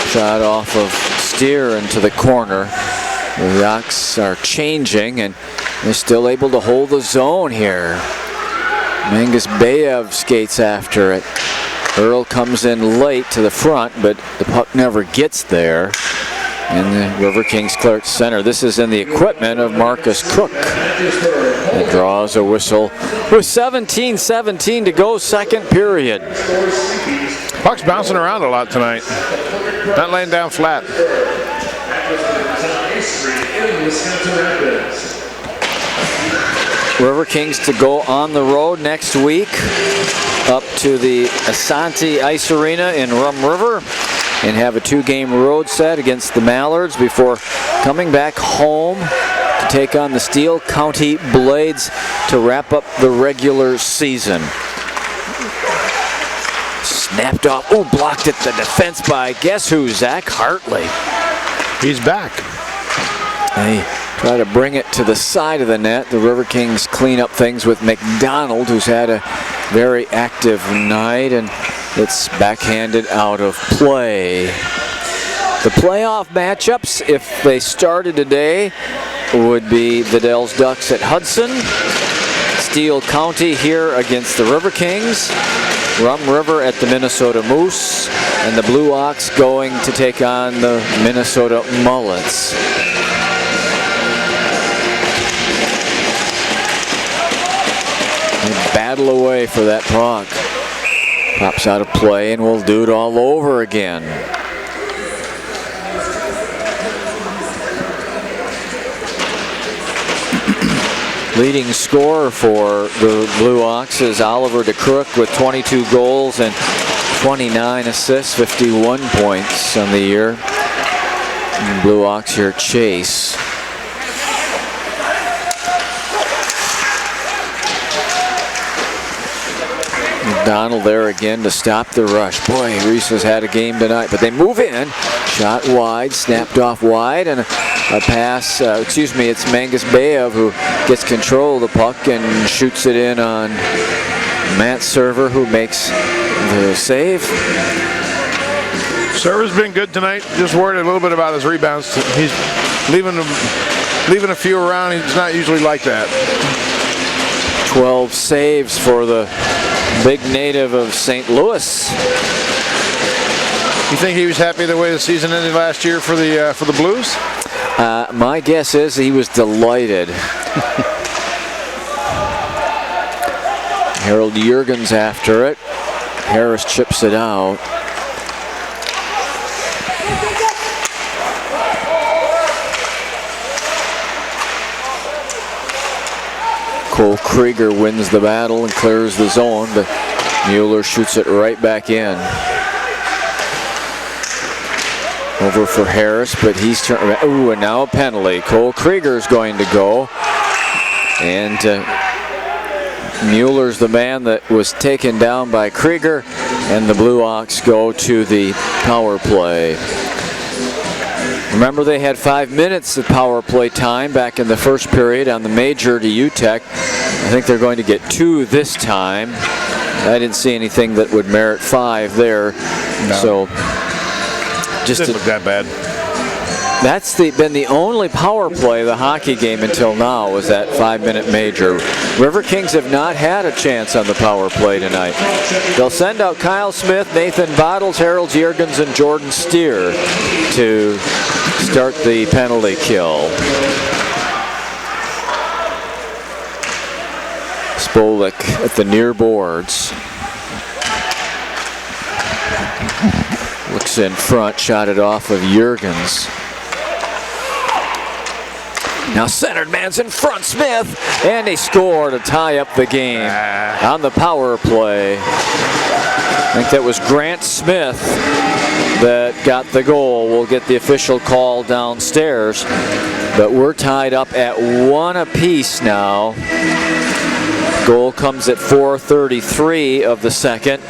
Shot off of Steer into the corner. The Ox are changing, and they're still able to hold the zone here. Mangus Bayev skates after it. Earl comes in late to the front, but the puck never gets there. And the Riverkings clear to center. This is in the equipment of Marcus Cook. It draws a whistle with 17:17 to go, second period. Puck's bouncing around a lot tonight. Not laying down flat. Riverkings to go on the road next week up to the Asante Ice Arena in Rum River and have a 2-game road set against the Mallards before coming back home to take on the Steele County Blades to wrap up the regular season. Snapped off. Oh, blocked at the defense by guess who? Zach Hartley. He's back. They try to bring it to the side of the net. The Riverkings clean up things with McDonald, who's had a very active night, and it's backhanded out of play. The playoff matchups, if they started today, would be the Dells Ducks at Hudson, Steele County here against the Riverkings, Rum River at the Minnesota Moose, and the Blue Ox going to take on the Minnesota Mullets. And battle away for that puck. Pops out of play, and we'll do it all over again. Leading scorer for the Blue Ox is Oliver DeCrook with 22 goals and 29 assists, 51 points on the year. And Blue Ox here chase. McDonald there again to stop the rush. Boy, Reese has had a game tonight, but they move in. Shot wide, snapped off wide, and a pass, it's Mangus Bayev who gets control of the puck and shoots it in on Matt Server, who makes the save. Server's been good tonight. Just worried a little bit about his rebounds. He's leaving a few around. He's not usually like that. 12 saves for the big native of St. Louis. You think he was happy the way the season ended last year for the Blues? My guess is he was delighted. Harold Juergens after it. Harris chips it out. Cole Krieger wins the battle and clears the zone, but Mueller shoots it right back in. Over for Harris, but he's turned. Ooh, and now a penalty. Cole Krieger's going to go. And Mueller's the man that was taken down by Krieger, and the Blue Ox go to the power play. Remember, they had 5 minutes of power play time back in the first period on the major to UTEC. I think they're going to get 2 this time. I didn't see anything that would merit 5 there. No. So just didn't look that bad. That's been the only power play of the hockey game until now, was that 5-minute major. Riverkings have not had a chance on the power play tonight. They'll send out Kyle Smith, Nathan Bottles, Harold Juergens, and Jordan Steer to start the penalty kill. Spolik at the near boards. Looks in front, shot it off of Juergens. Now centered man's in front, Smith, and he scored to tie up the game on the power play. I think that was Grant Smith that got the goal. We'll get the official call downstairs, but we're tied up at 1 apiece now. Goal comes at 4:33 of the second.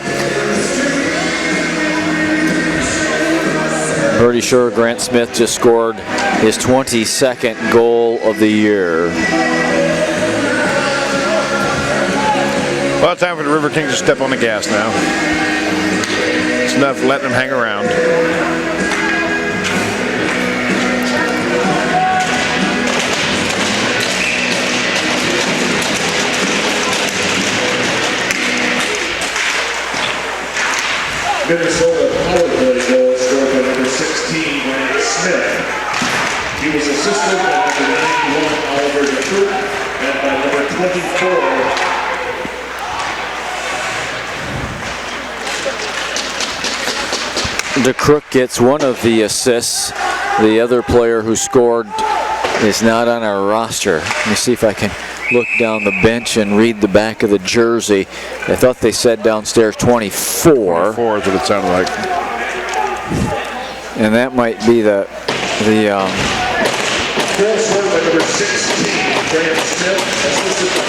Pretty sure Grant Smith just scored his 22nd goal of the year. Well, time for the Riverkings to step on the gas now. It's enough letting them hang around. Minnesota power play goal scored by number 16, Grant Smith. He was assisted by number 91, Oliver DeCrook, and by number 24. DeCrook gets one of the assists. The other player who scored is not on our roster. Let me see if I can look down the bench and read the back of the jersey. I thought they said downstairs 24. 24 is what it sounded like. And that might be the Goal scored by number 16, Grant Smith, assisted by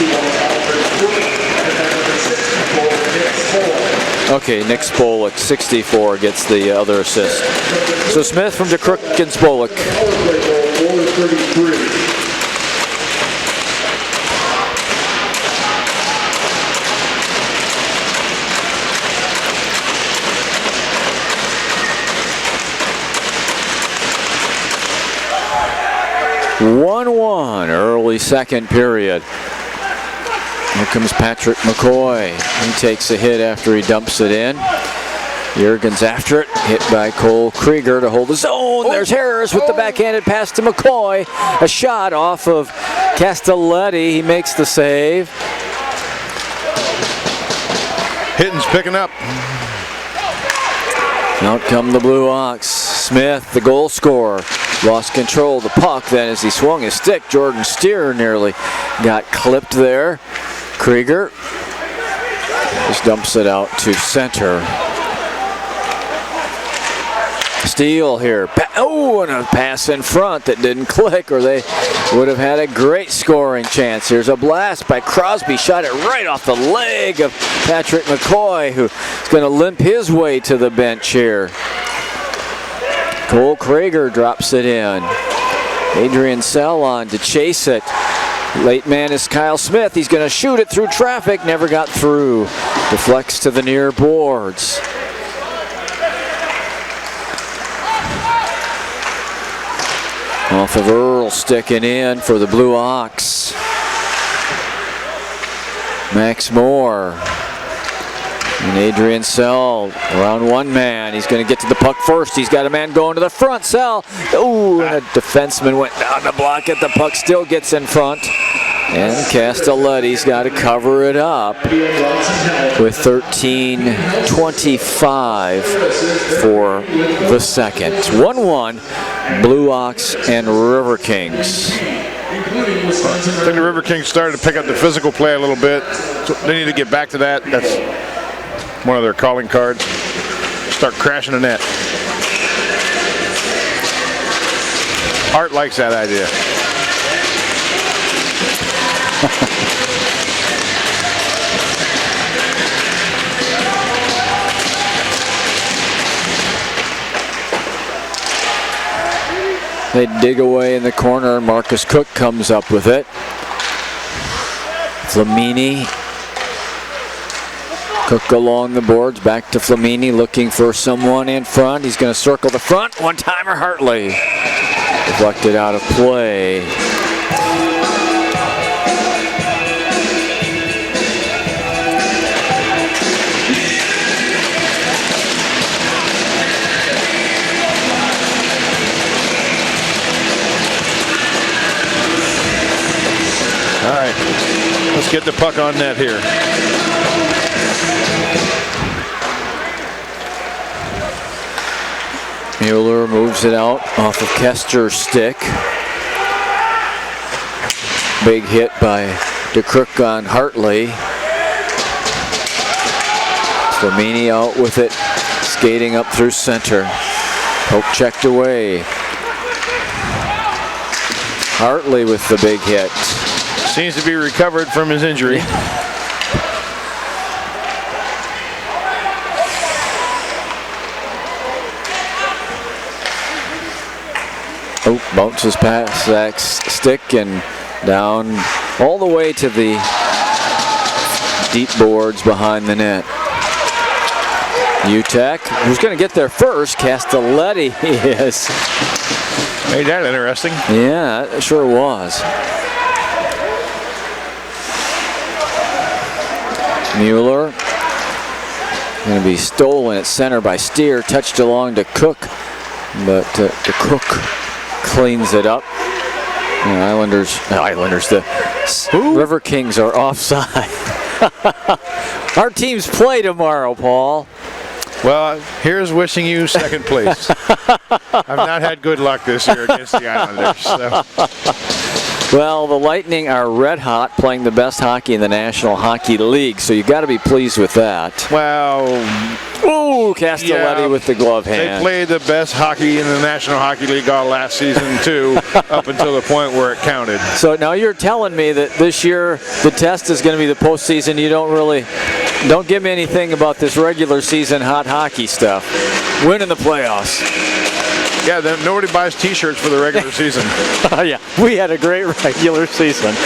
91, Oliver DeCrook, and by number 64, Nick Spolik. Okay, Nick Spolik, 64, gets the other assist. So Smith from DeCrook and Spolik. Power play goal, 4:33. Early second period. Here comes Patrick McCoy. He takes a hit after he dumps it in. Juergens after it, hit by Cole Krieger to hold his own. There's Harris with the backhanded pass to McCoy. A shot off of Castelletti. He makes the save. Hitting's picking up. Out come the Blue Ox. Smith, the goal scorer, lost control of the puck. Then as he swung his stick, Jordan Steer nearly got clipped there. Krieger just dumps it out to center. Steele here. Oh, and a pass in front that didn't click, or they would have had a great scoring chance. Here's a blast by Crosby. Shot it right off the leg of Patrick McCoy, who's going to limp his way to the bench here. Cole Krieger drops it in. Adrian Sell on to chase it. Late man is Kyle Smith. He's going to shoot it through traffic. Never got through. Deflects to the near boards. Off of Earl, sticking in for the Blue Ox. Max Moore. And Adrian Sell around one man. He's going to get to the puck first. He's got a man going to the front. Sell. Ooh, and a defenseman went down to block it. The puck still gets in front. And Castelletti's got to cover it up with 13:25 for the second. 1-1, Blue Ox and Riverkings. I think the Riverkings started to pick up the physical play a little bit. So they need to get back to that. That's one of their calling cards. Start crashing the net. Art likes that idea. They dig away in the corner. Marcus Cook comes up with it. Flamini. Cook along the boards, back to Flamini, looking for someone in front. He's going to circle the front. One-timer Hartley. Deflected out of play. All right, let's get the puck on net here. Mueller moves it out off of Kester's stick. Big hit by DeCrook on Hartley. Flamini out with it, skating up through center. Poke checked away. Hartley with the big hit. Seems to be recovered from his injury. Oh, bounces past Zach's stick and down all the way to the deep boards behind the net. Utek, who's going to get there first? Castelletti is. Made that interesting. Yeah, it sure was. Mueller going to be stolen at center by Steer, touched along to Cook, but the Cook cleans it up. The Riverkings are offside. Our teams play tomorrow, Paul. Well, here's wishing you second place. I've not had good luck this year against the Islanders. So. Well, the Lightning are red hot, playing the best hockey in the National Hockey League, so you got to be pleased with that. Well, ooh, Castelletti with the glove hand. They played the best hockey in the National Hockey League all last season too, up until the point where it counted. So now you're telling me that this year the test is going to be the postseason. You don't give me anything about this regular season hot hockey stuff. Winning the playoffs. Yeah, then nobody buys T-shirts for the regular season. Yeah, we had a great regular season.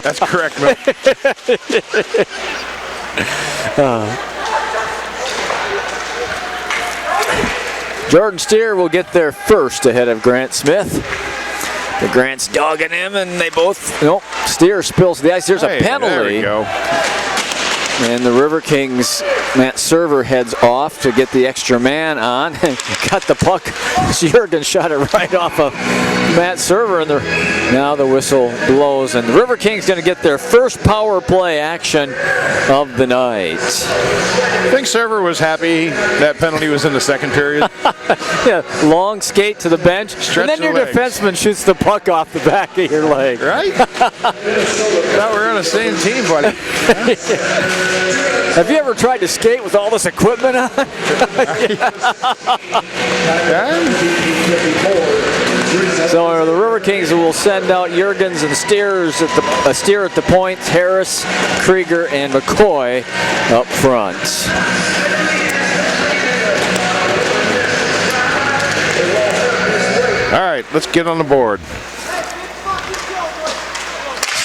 That's correct, Mill. Jordan Steer will get there first ahead of Grant Smith. The Grant's dogging him, and they both. Nope. Steer spills the ice. There's a penalty. There we go. And the Riverkings, Matt Server heads off to get the extra man on. Got the puck. Jurgen shot it right off of Matt Server. And now the whistle blows. And the Riverkings going to get their first power play action of the night. I think Server was happy that penalty was in the second period. Yeah, long skate to the bench. Stretch and then your legs. defenseman shoots the puck off the back of your leg. Right? Thought we were on the same team, buddy. Have you ever tried to skate with all this equipment on? So the Riverkings will send out Jurgens and Steer at the points, Harris, Krieger, and McCoy up front. All right, let's get on the board.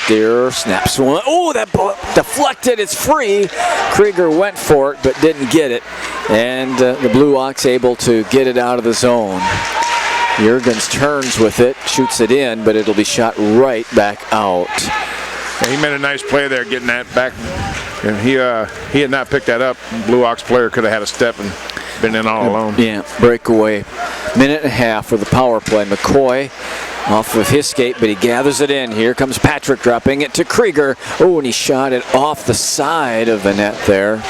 Steer snaps one. Oh, that ball deflected. It's free. Krieger went for it, but didn't get it. And the Blue Ox able to get it out of the zone. Jurgens turns with it, shoots it in, but it'll be shot right back out. Yeah, he made a nice play there, getting that back. And he had not picked that up. Blue Ox player could have had a step and been in all alone. Yeah, breakaway. Minute and a half for the power play. McCoy off of his skate, but he gathers it in. Here comes Patrick dropping it to Krieger. Oh, and he shot it off the side of the net there.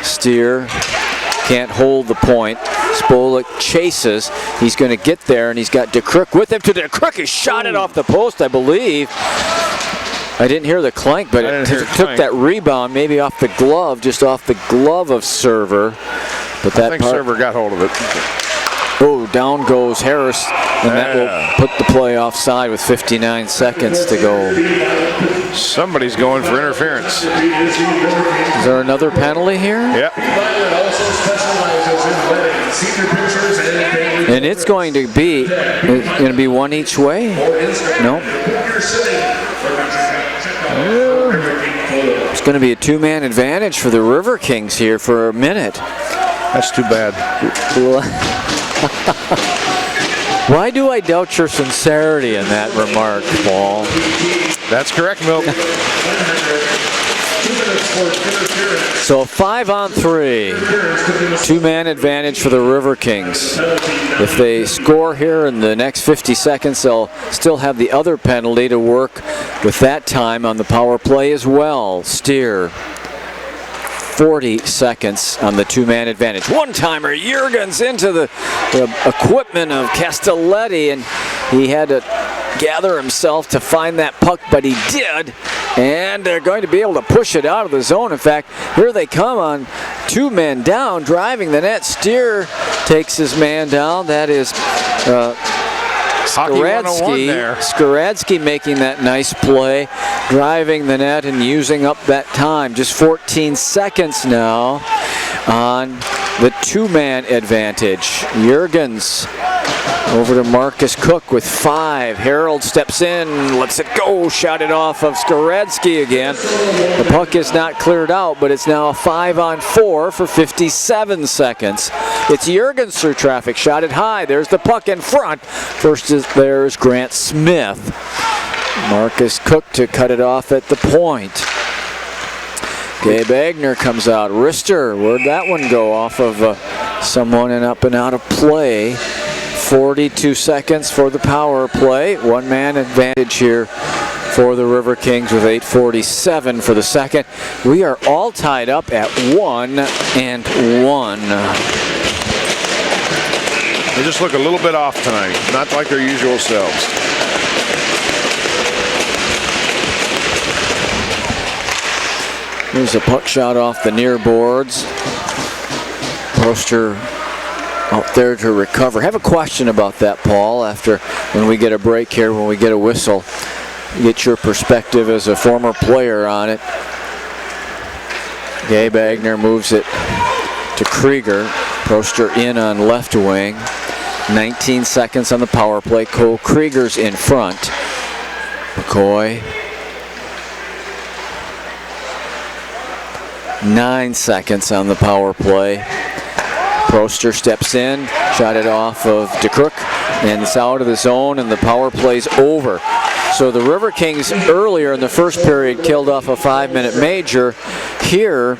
Steer can't hold the point. Spolik chases. He's going to get there, and he's got DeCrook with him. To DeCrook, he shot it off the post, I believe. I didn't hear the clank, but it took that rebound maybe off the glove, just off the glove of Server. But that I think Server got hold of it. Oh, down goes Harris, and that will put the play offside with 59 seconds to go. Somebody's going for interference. Is there another penalty here? Yeah. And it's going to be one each way? No. It's going to be a two-man advantage for the Riverkings here for a minute. That's too bad. Why do I doubt your sincerity in that remark, Paul? That's correct, Milt. So 5-on-3, two-man advantage for the Riverkings. If they score here in the next 50 seconds, they'll still have the other penalty to work with that time on the power play as well. Steer. 40 seconds on the two-man advantage. One-timer, Jurgens into the equipment of Castelletti, and he had to gather himself to find that puck, but he did, and they're going to be able to push it out of the zone. In fact, here they come on two men down, driving the net. Steer takes his man down. That is Skaradsky making that nice play, driving the net and using up that time. Just 14 seconds now on the two-man advantage. Jurgens over to Marcus Cook with 5. Harold steps in, lets it go, shot it off of Skaradsky again. The puck is not cleared out, but it's now a 5-on-4 for 57 seconds. It's Jurgens through traffic, shot it high. There's the puck in front. First there's Grant Smith. Marcus Cook to cut it off at the point. Gabe Agner comes out. Rister, where'd that one go? Off of someone and up and out of play. 42 seconds for the power play. One-man advantage here for the Riverkings with 8:47 for the second. We are all tied up at 1-1. They just look a little bit off tonight, not like their usual selves. There's a puck shot off the near boards. Poster out there to recover. I have a question about that, Paul, after when we get a break here, when we get a whistle. Get your perspective as a former player on it. Gabe Agner moves it to Krieger. Poster in on left wing. 19 seconds on the power play. Cole Krieger's in front. McCoy. 9 seconds on the power play. Poster steps in, shot it off of DeCrook, and it's out of the zone, and the power play's over. So the Riverkings earlier in the first period killed off a 5-minute major. Here,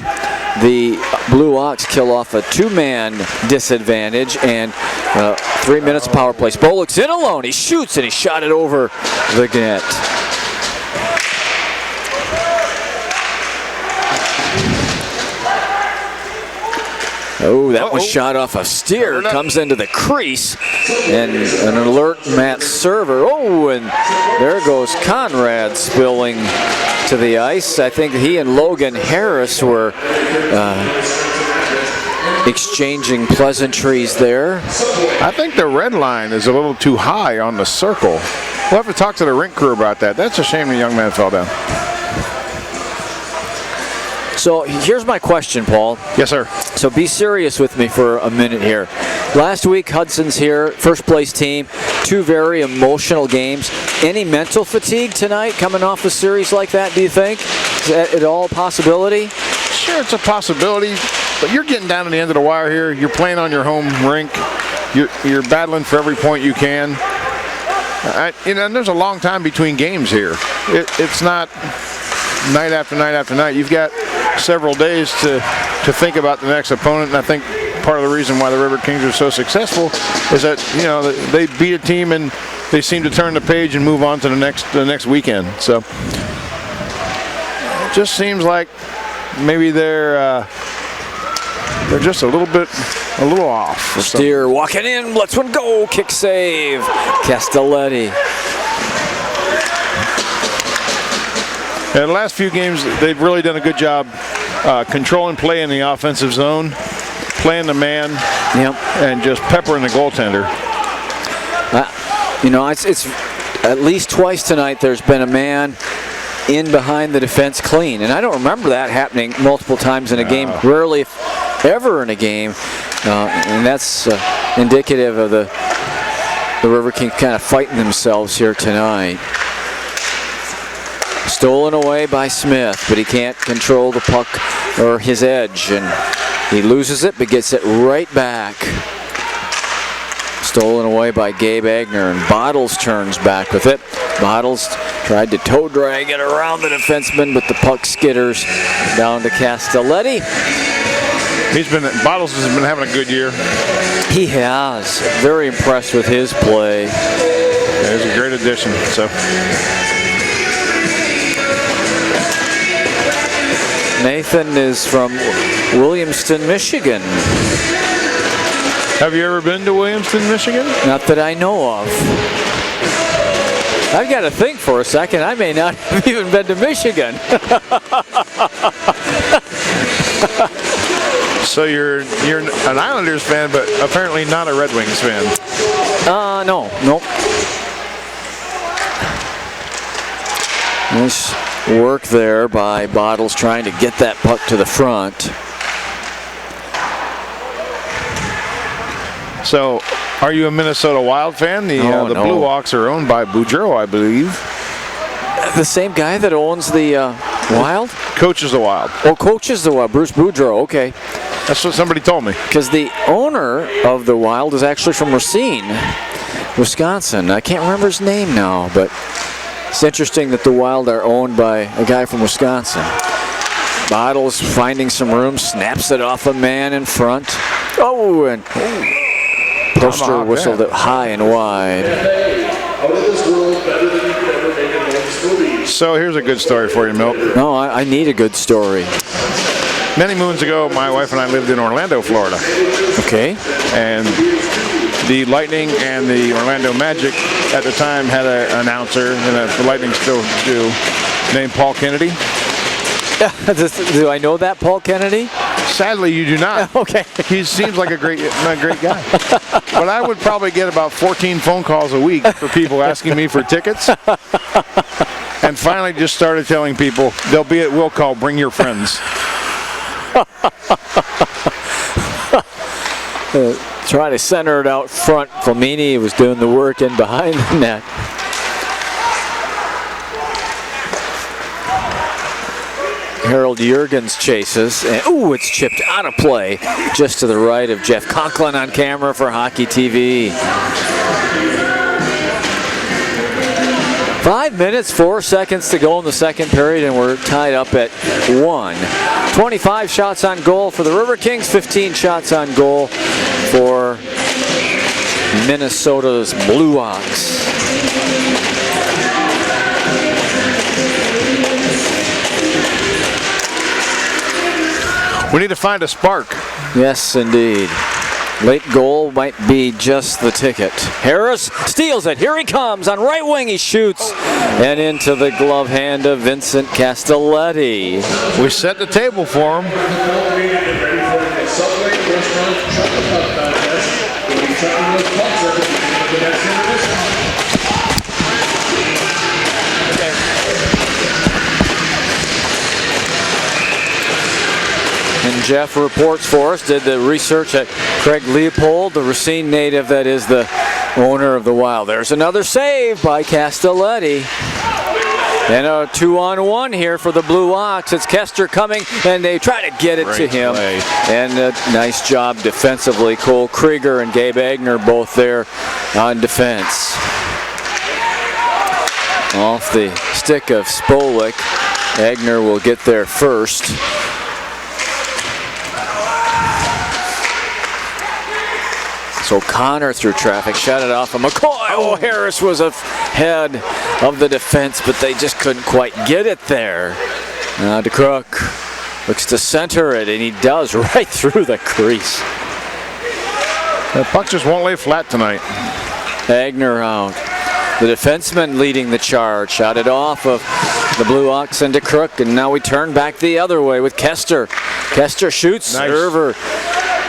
the Blue Ox kill off a two-man disadvantage, and 3 minutes power play. Spolik's in alone. He shoots, and he shot it over the net. Oh, that was shot off a steer. Comes into the crease, and an alert Matt Server. Oh, and there goes Conrad spilling to the ice. I think he and Logan Harris were exchanging pleasantries there. I think the red line is a little too high on the circle. We'll have to talk to the rink crew about that. That's a shame the young man fell down. So here's my question, Paul. Yes, sir. So be serious with me for a minute here. Last week, Hudson's here, first place team, 2 very emotional games. Any mental fatigue tonight coming off a series like that, do you think? Is that at all a possibility? Sure, it's a possibility, but you're getting down to the end of the wire here. You're playing on your home rink. you're battling for every point you can. And there's a long time between games here. It's not night after night after night. You've got several days to think about the next opponent, and I think part of the reason why the Riverkings are so successful is that they beat a team and they seem to turn the page and move on to the next weekend. So it just seems like maybe they're just a little off. Steer walking in, lets one go, kick save, Castelletti. In the last few games, they've really done a good job controlling play in the offensive zone, playing the man, and just peppering the goaltender. It's at least twice tonight there's been a man in behind the defense clean, and I don't remember that happening multiple times in a game, rarely if ever in a game, and that's indicative of the Riverkings kind of fighting themselves here tonight. Stolen away by Smith, but he can't control the puck or his edge, and he loses it but gets it right back. Stolen away by Gabe Agner, and Bottles turns back with it. Bottles tried to toe drag it around the defenseman, but the puck skitters down to Castelletti. Bottles has been having a good year. He has. Very impressed with his play. Yeah, he's a great addition. So Nathan is from Williamston, Michigan. Have you ever been to Williamston, Michigan? Not that I know of. I've got to think for a second. I may not have even been to Michigan. So you're an Islanders fan, but apparently not a Red Wings fan. No. Nice work there by Bottles trying to get that puck to the front. So, are you a Minnesota Wild fan? The no. Blue Hawks are owned by Boudreau, I believe. The same guy that owns the Wild? Coaches the Wild. Oh, coaches the Wild. Bruce Boudreau, okay. That's what somebody told me. Because the owner of the Wild is actually from Racine, Wisconsin. I can't remember his name now, but it's interesting that the Wild are owned by a guy from Wisconsin. Bottles finding some room, snaps it off a man in front. Oh, and Poster whistled it high and wide. So here's a good story for you, Milt. No, I need a good story. Many moons ago, my wife and I lived in Orlando, Florida. Okay. And the Lightning and the Orlando Magic at the time had an announcer, and the Lightning still do, named Paul Kennedy. Do I know that Paul Kennedy? Sadly, you do not. Okay. He seems like a great guy. But I would probably get about 14 phone calls a week for people asking me for tickets. And finally just started telling people, they'll be at will call, bring your friends. Try to center it out front. Flamini was doing the work in behind the net. Harold Juergens chases, and it's chipped out of play just to the right of Jeff Conklin on camera for Hockey TV. 5 minutes, 4 seconds to go in the second period, and we're tied up at 1. 25 shots on goal for the Riverkings, 15 shots on goal for Minnesota's Blue Hawks. We need to find a spark. Yes, indeed. Late goal might be just the ticket. Harris steals it. Here he comes on right wing. He shoots and into the glove hand of Vincent Castelletti. We set the table for him. And Jeff reports for us, did the research at Craig Leopold, the Racine native that is the owner of the Wild. There's another save by Castelletti. And a 2-on-1 here for the Blue Ox. It's Kester coming, and they try to get it to him. Play. And a nice job defensively. Cole Krieger and Gabe Agner both there on defense. Off the stick of Spolik. Agner will get there first. So Connor through traffic, shot it off of McCoy. Oh, Harris was ahead of the defense, but they just couldn't quite get it there. Now DeCrook looks to center it, and he does right through the crease. The puck just won't lay flat tonight. Agner out. The defenseman leading the charge. Shot it off of the Blue Ox and DeCrook, and now we turn back the other way with Kester. Kester shoots. Nice. Server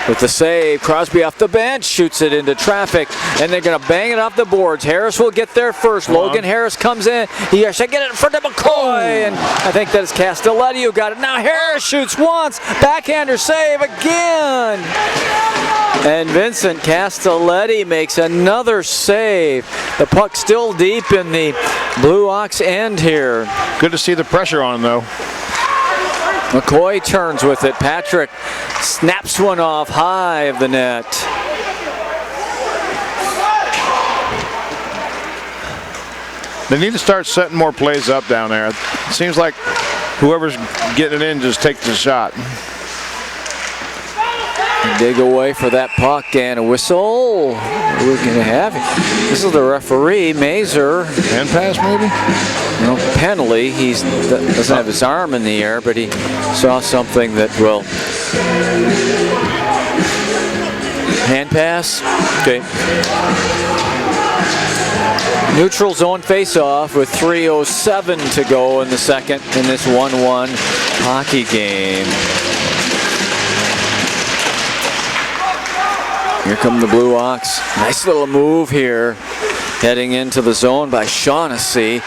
with the save. Crosby off the bench shoots it into traffic, and they're going to bang it off the boards. Harris will get there first. Logan Harris comes in. He should get it in front of McCoy, and I think that is Castelletti who got it. Now Harris shoots once. Backhander save again. And Vincent Castelletti makes another save. The puck still deep in the Blue Ox end here. Good to see the pressure on him, though. McCoy turns with it. Patrick snaps one off high of the net. They need to start setting more plays up down there. It seems like whoever's getting it in just takes the shot. Dig away for that puck and a whistle. We're going to have it. This is the referee, Mazer. Hand pass, maybe? No penalty. He doesn't have his arm in the air, but he saw something that will. Hand pass. Okay. Neutral zone face-off with 3:07 to go in the second in this 1-1 hockey game. Here come the Blue Ox. Nice little move here. Heading into the zone by Shaughnessy.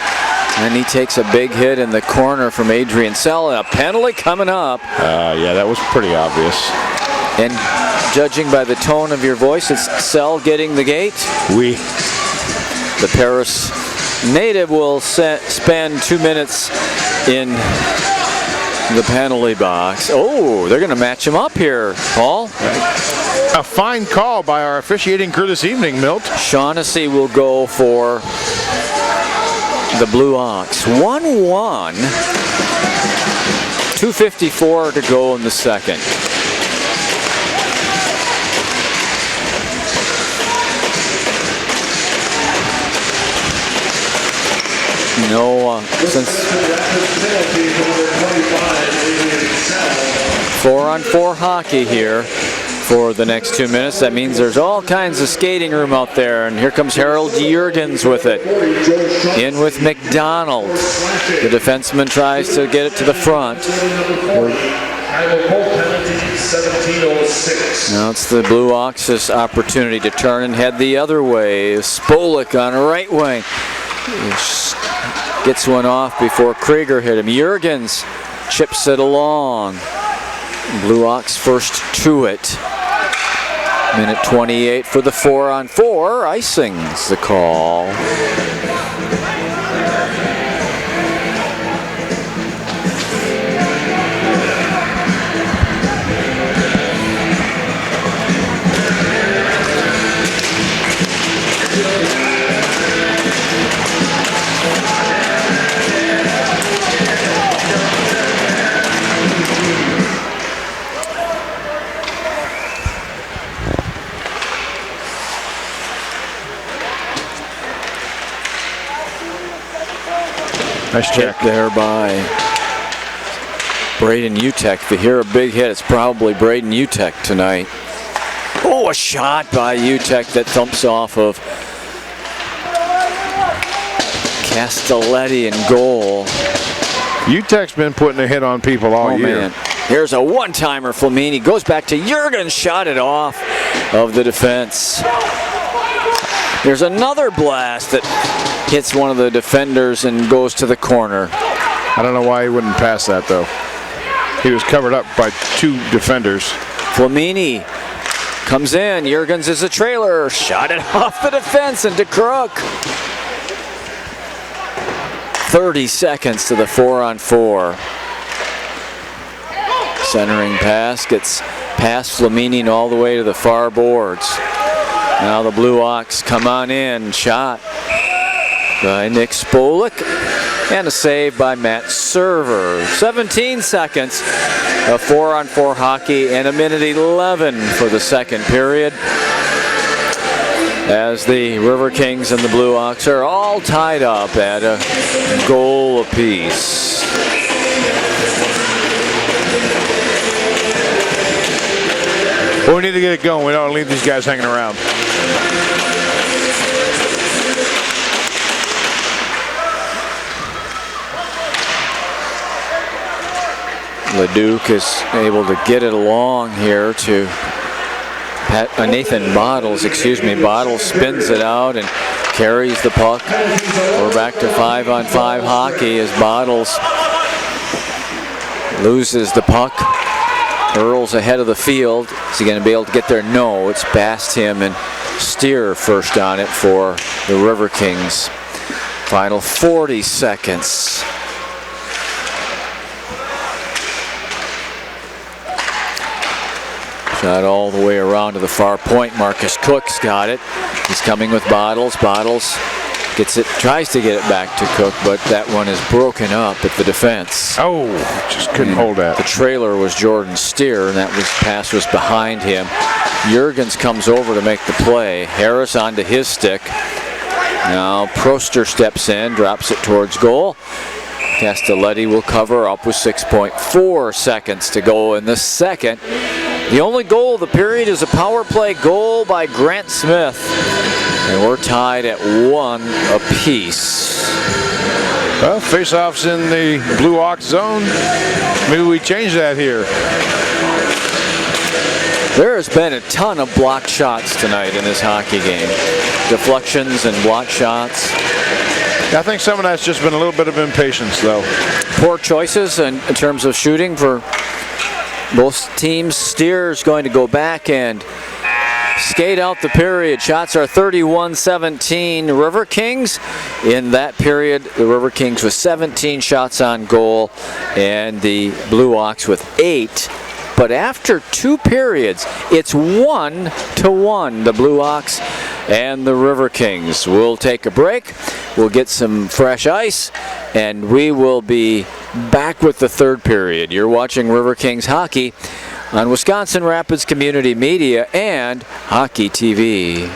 And he takes a big hit in the corner from Adrian Sell. A penalty coming up. Yeah, that was pretty obvious. And judging by the tone of your voice, it's Sell getting the gate. The Paris native will spend 2 minutes in the penalty box. Oh, they're going to match him up here, Paul. A fine call by our officiating crew this evening, Milt. Shaughnessy will go for the Blue Ox. 1-1. 2:54 to go in the second. No, since 4-on-4 hockey here for the next 2 minutes. That means there's all kinds of skating room out there. And here comes Harold Jurgens with it. In with McDonald. The defenseman tries to get it to the front. Now it's the Blue Ox's opportunity to turn and head the other way. Spolik on right wing. Gets one off before Krieger hit him. Jurgens chips it along. Blue Ox first to it. Minute 28 for the 4-on-4. Icing's the call. Nice check there by Braden Utek. If you hear a big hit, it's probably Braden Utek tonight. Oh, a shot by Utek that thumps off of Castelletti in goal. Utek's been putting a hit on people all year. Man. Here's a one-timer. Flamini goes back to Jurgens, shot it off of the defense. There's another blast that hits one of the defenders and goes to the corner. I don't know why he wouldn't pass that, though. He was covered up by two defenders. Flamini comes in. Jurgens is a trailer. Shot it off the defense and DeCrook. 30 seconds to the 4-on-4. Centering pass gets past Flamini all the way to the far boards. Now the Blue Ox come on in. Shot by Nick Spolik. And a save by Matt Server. 17 seconds of 4-on-4 hockey and a minute 11 for the second period. As the Riverkings and the Blue Ox are all tied up at a goal apiece. Well, we need to get it going. We don't leave these guys hanging around. Leduc is able to get it along here to Nathan Bottles, Bottles spins it out and carries the puck. We're back to 5-on-5 hockey as Bottles loses the puck. Earl's ahead of the field. Is he going to be able to get there? No, it's past him and Steer first on it for the Riverkings. Final 40 seconds. Shot all the way around to the far point. Marcus Cook's got it. He's coming with Bottles. Bottles gets it, tries to get it back to Cook, but that one is broken up at the defense. Oh, just couldn't hold that. The trailer was Jordan Steer, and that pass was behind him. Jurgens comes over to make the play. Harris onto his stick. Now Proster steps in, drops it towards goal. Castelletti will cover up with 6.4 seconds to go in the second. The only goal of the period is a power play goal by Grant Smith. And we're tied at 1 apiece. Well, face-offs in the Blue Ox zone. Maybe we change that here. There has been a ton of blocked shots tonight in this hockey game. Deflections and blocked shots. I think some of that's just been a little bit of impatience, though. Poor choices in terms of shooting for both teams. Steer's going to go back and skate out the period. Shots are 31-17 Riverkings. In that period, the Riverkings with 17 shots on goal and the Blue Ox with 8. But after 2 periods, it's 1-1, the Blue Ox and the Riverkings. We'll take a break. We'll get some fresh ice, and we will be back with the third period. You're watching Riverkings hockey on Wisconsin Rapids Community Media and Hockey TV.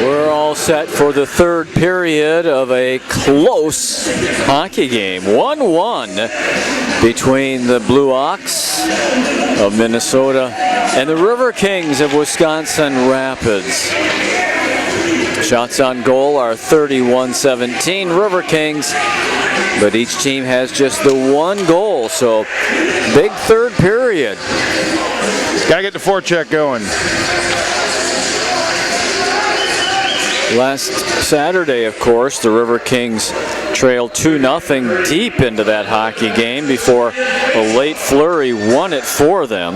We're all set for the third period of a close hockey game. 1-1 between the Blue Ox of Minnesota and the Riverkings of Wisconsin Rapids. Shots on goal are 31-17 Riverkings, but each team has just the 1 goal, so big third period. Got to get the forecheck going. Last Saturday, of course, the Riverkings trailed 2-0 deep into that hockey game before a late flurry won it for them.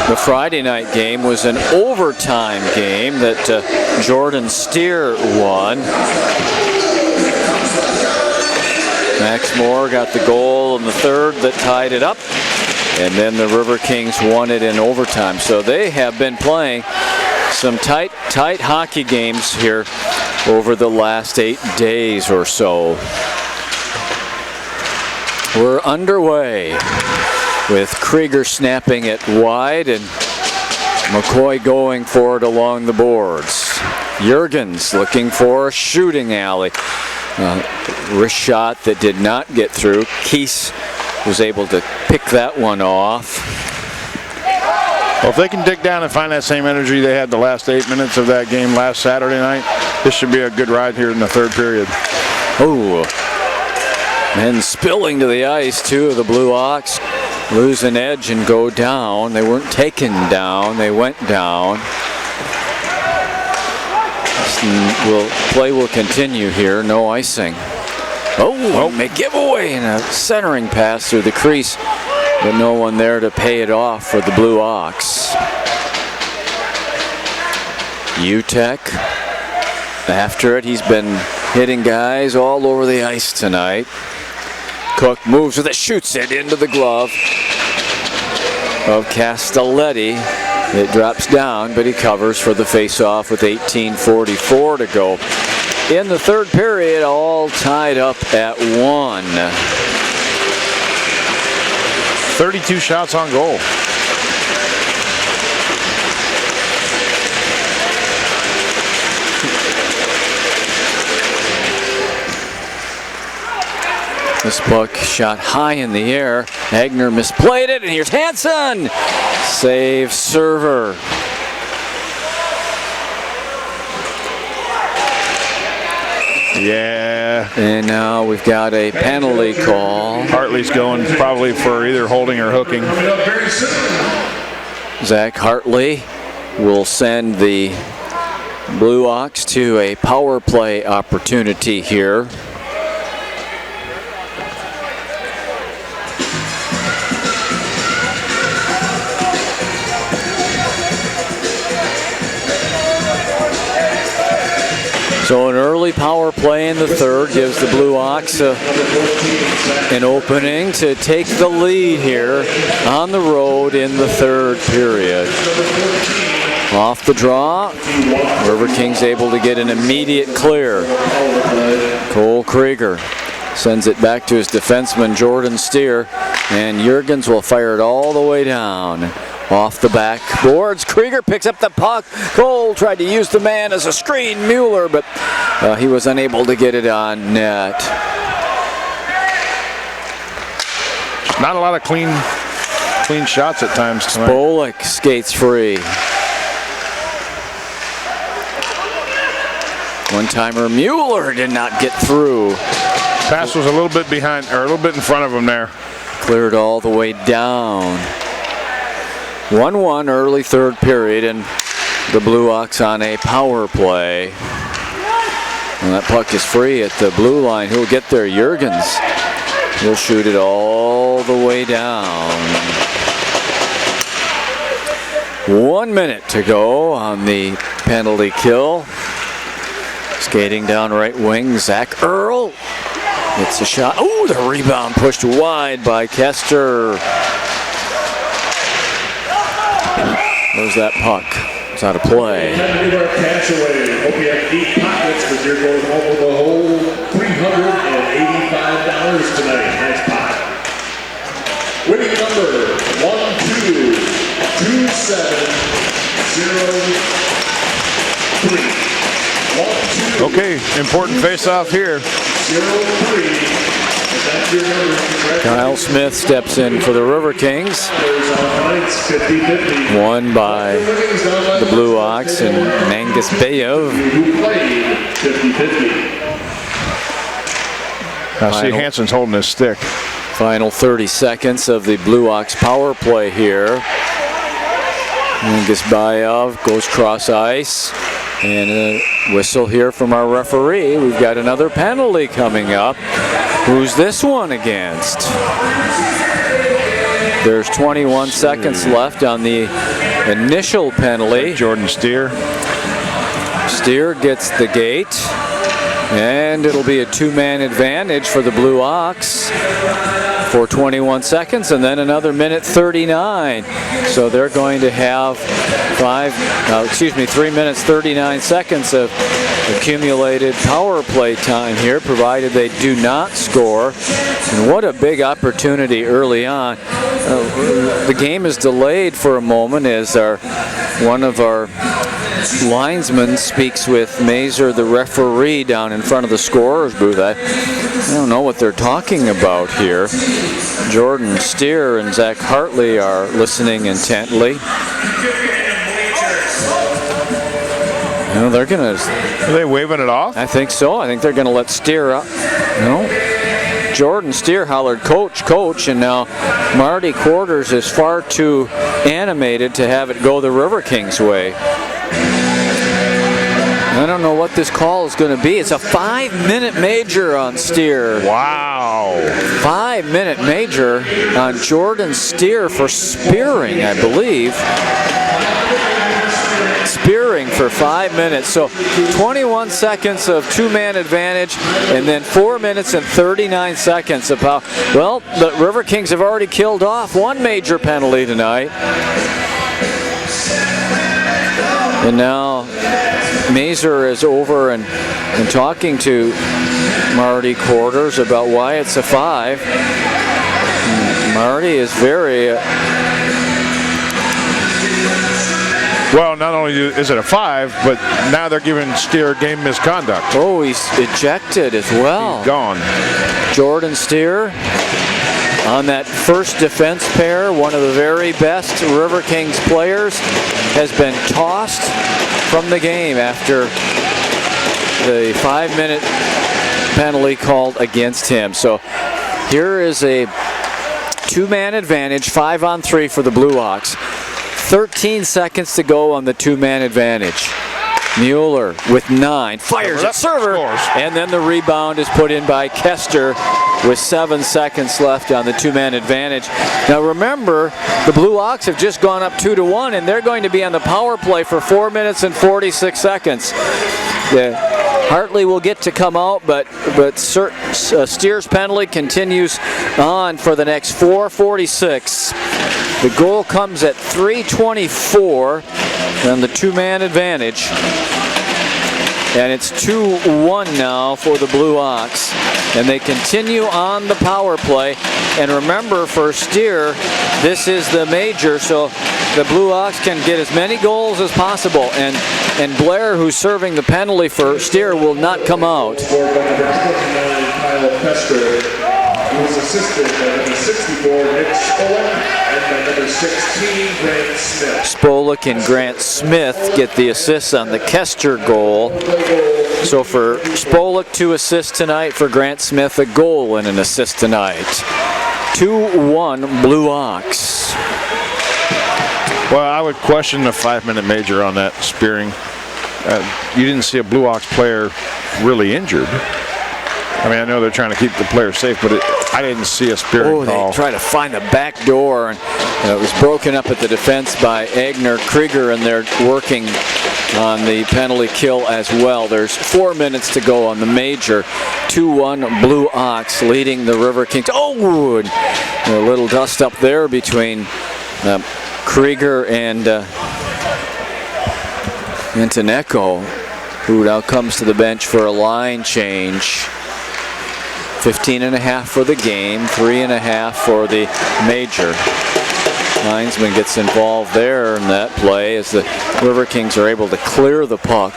The Friday night game was an overtime game that Jordan Steer won. Max Moore got the goal in the third that tied it up, and then the Riverkings won it in overtime. So they have been playing some tight hockey games here over the last 8 days or so. We're underway with Krieger snapping it wide and McCoy going for it along the boards. Jurgens looking for a shooting alley. Wrist shot that did not get through. Keese was able to pick that one off. Well, if they can dig down and find that same energy they had the last 8 minutes of that game last Saturday night, this should be a good ride here in the third period. Oh, and spilling to the ice, too, of the Blue Ox. Lose an edge and go down. They weren't taken down, they went down. Play will continue here, no icing. May give away in a centering pass through the crease, but no one there to pay it off for the Blue Ox. Utek after it. He's been hitting guys all over the ice tonight. Cook moves with it, shoots it into the glove of Castelletti. It drops down, but he covers for the face-off with 18:44 to go. In the third period, all tied up at 1. 32 shots on goal. This puck shot high in the air. Hagner misplayed it, and here's Hansen. Save server. Yeah. And now we've got a penalty call. Hartley's going probably for either holding or hooking. Zach Hartley will send the Blue Ox to a power play opportunity here. So an early power play in the third gives the Blue Ox an opening to take the lead here on the road in the third period. Off the draw, Riverkings able to get an immediate clear. Cole Krieger sends it back to his defenseman Jordan Steer, and Jurgens will fire it all the way down. Off the back boards, Krieger picks up the puck. Cole tried to use the man as a screen, Mueller, but he was unable to get it on net. Not a lot of clean shots at times tonight. Bolek skates free. One-timer Mueller did not get through. Pass was a little bit behind, or a little bit in front of him there. Cleared all the way down. 1-1 early third period, and the Blue Ox on a power play. And that puck is free at the blue line. Who'll get there? Jurgens. He'll shoot it all the way down. 1 minute to go on the penalty kill. Skating down right wing, Zach Earl. It's a shot. Oh, the rebound pushed wide by Kester. Where's that puck? It's out of play. Cash away. Hope you have 8 pockets because you're going home with a whole $385 tonight. Nice pot. Winning number 122703. Okay, important face-off here. 03. Kyle Smith steps in for the Riverkings. Won by the Blue Ox and Angus Bayev. I see Hansen's holding his stick. Final 30 seconds of the Blue Ox power play here. Angus Bayev goes cross ice. And a whistle here from our referee. We've got another penalty coming up. Who's this one against? There's 21 seconds left on the initial penalty. Jordan Steer. Steer gets the gate. And it'll be a 2-man advantage for the Blue Ox for 21 seconds, and then another minute 39. So they're going to have 3 minutes 39 seconds of accumulated power play time here, provided they do not score. And what a big opportunity early on. The game is delayed for a moment as one of our linesman speaks with Mazer, the referee, down in front of the scorer's booth. I don't know what they're talking about here. Jordan Steer and Zach Hartley are listening intently. They're gonna. Are they waving it off? I think so. I think they're gonna let Steer up. Jordan Steer hollered, "Coach, coach," and now Marty Quarters is far too animated to have it go the Riverkings way. I don't know what this call is going to be. It's a 5-minute major on Steer. Wow. 5-minute major on Jordan Steer for spearing, I believe. spearing for 5 minutes. So 21 seconds of two-man advantage, and then 4 minutes and 39 seconds of power. Well, the Riverkings have already killed off one major penalty tonight. And now Mazer is over and talking to Marty Quarters about why it's a 5. Marty is very... Well, not only is it a 5, but now they're giving Steer game misconduct. Oh, he's ejected as well. He's gone. Jordan Steer on that first defense pair, one of the very best Riverkings players, has been tossed from the game after the 5-minute penalty called against him. So here is a two-man advantage, 5-on-3 for the Blue Ox. 13 seconds to go on the two-man advantage. Mueller with 9, fires at server, and then the rebound is put in by Kester with 7 seconds left on the two-man advantage. Now remember, the Blue Ox have just gone up 2-1, and they're going to be on the power play for 4 minutes and 46 seconds. Hartley will get to come out, but Steer's penalty continues on for the next 4:46. The goal comes at 3:24 on the two-man advantage. And it's 2-1 now for the Blue Ox. And they continue on the power play. And remember, for Steer, this is the major, so the Blue Ox can get as many goals as possible. And Blair, who's serving the penalty for Steer, will not come out. He was assisted by number 64, Nick Spolek, and by number 16, Grant Smith. Spolek and Grant Smith get the assists on the Kester goal. So for Spolek, 2 assists tonight. For Grant Smith, a goal and an assist tonight. 2-1 Blue Ox. Well, I would question the 5-minute major on that spearing. You didn't see a Blue Ox player really injured. I mean, I know they're trying to keep the player safe, but I didn't see a spearing call. They try to find the back door, and it was broken up at the defense by Agner Krieger, and they're working on the penalty kill as well. There's 4 minutes to go on the major. 2-1 Blue Ox leading the Riverkings. Oh, a little dust up there between Krieger and Antonecco, who now comes to the bench for a line change. 15.5 for the game, 3.5 for the major. Linesman gets involved there in that play as the Riverkings are able to clear the puck.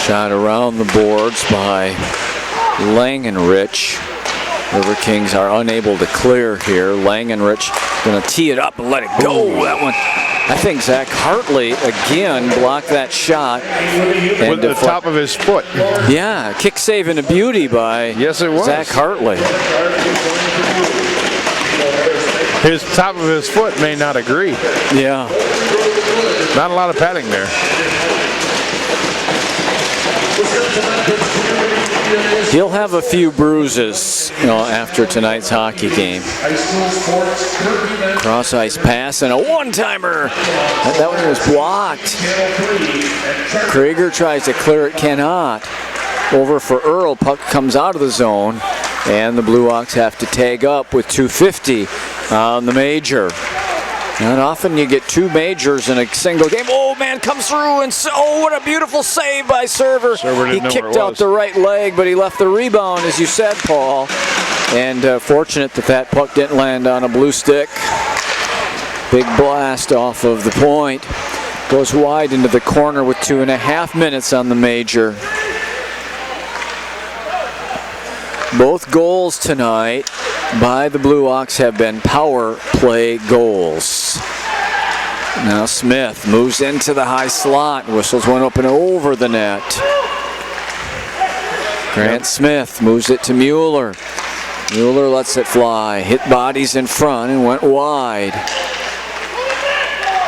Shot around the boards by Langenrich. Riverkings are unable to clear here. Langenrich going to tee it up and let it go. That one, I think Zach Hartley again blocked that shot. With the top of his foot. Yeah, kick save and a beauty by yes, it was. Zach Hartley. His top of his foot may not agree. Yeah. Not a lot of padding there. He'll have a few bruises, after tonight's hockey game. Cross ice pass and a one-timer. That one was blocked. Krieger tries to clear it, cannot. Over for Earl, puck comes out of the zone, and the Blue Ox have to tag up with 2:50 on the major. Not often you get 2 majors in a single game. Oh, man, comes through, and what a beautiful save by Server. He kicked out the right leg, but he left the rebound, as you said, Paul. And fortunate that puck didn't land on a blue stick. Big blast off of the point. Goes wide into the corner with 2.5 minutes on the major. Both goals tonight by the Blue Ox have been power play goals. Now Smith moves into the high slot. Whistles one open over the net. Grant Smith moves it to Mueller. Mueller lets it fly. Hit bodies in front and went wide.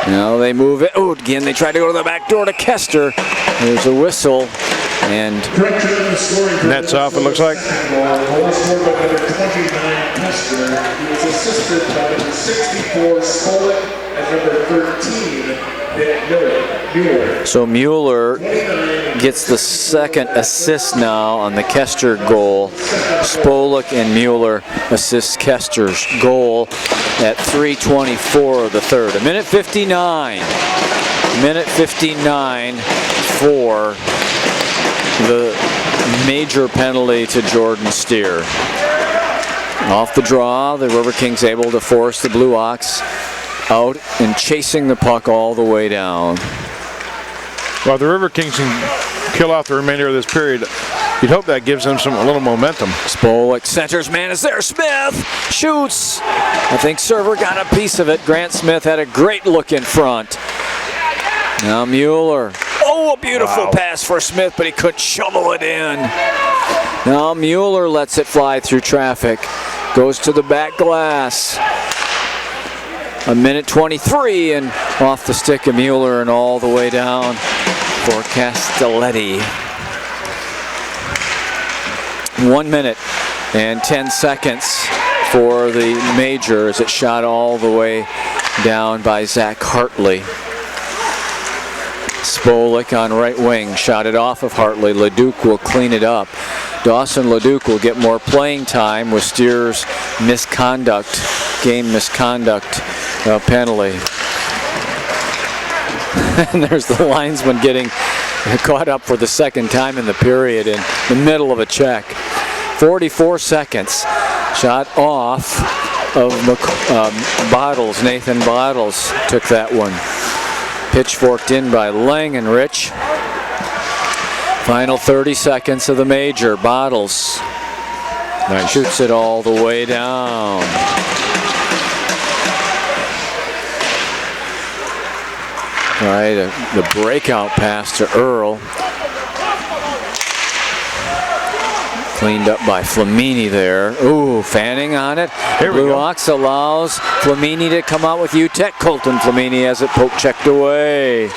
Now they move it. Oh, again, they try to go to the back door to Kester. There's a whistle. And Nets off, it looks like. Goal scored by number 29, Kester. He was assisted by number 64, Smolik, and number 13, Mueller. so Mueller gets the second assist now on the Kester goal. Spolik and Mueller assist Kester's goal at 3:24 of the third. A minute 59. Minute 59 for the major penalty to Jordan Steer. Off the draw, the Riverkings able to force the Blue Ox out and chasing the puck all the way down. Well, the Riverkings can kill off the remainder of this period. You'd hope that gives them a little momentum. Spolik centers, man is there. Smith shoots. I think Server got a piece of it. Grant Smith had a great look in front. Now Mueller. Oh, a beautiful pass for Smith, but he couldn't shovel it in. Now Mueller lets it fly through traffic. Goes to the back glass. A minute 23 and off the stick of Mueller and all the way down for Castelletti. 1 minute and 10 seconds for the major as it shot all the way down by Zach Hartley. Spolik on right wing, shot it off of Hartley. Leduc will clean it up. Dawson Leduc will get more playing time with Steer's misconduct, game misconduct penalty. And there's the linesman getting caught up for the second time in the period in the middle of a check. 44 seconds. Shot off of Bottles. Nathan Bottles took that one. Pitchforked in by Langenrich. Final 30 seconds of the major. Bottles shoots it all the way down. All right, the breakout pass to Earl. Cleaned up by Flamini there. Ooh, Fanning on it. Blue Ox allows Flamini to come out with UTEC. Colton Flamini has it poke checked away.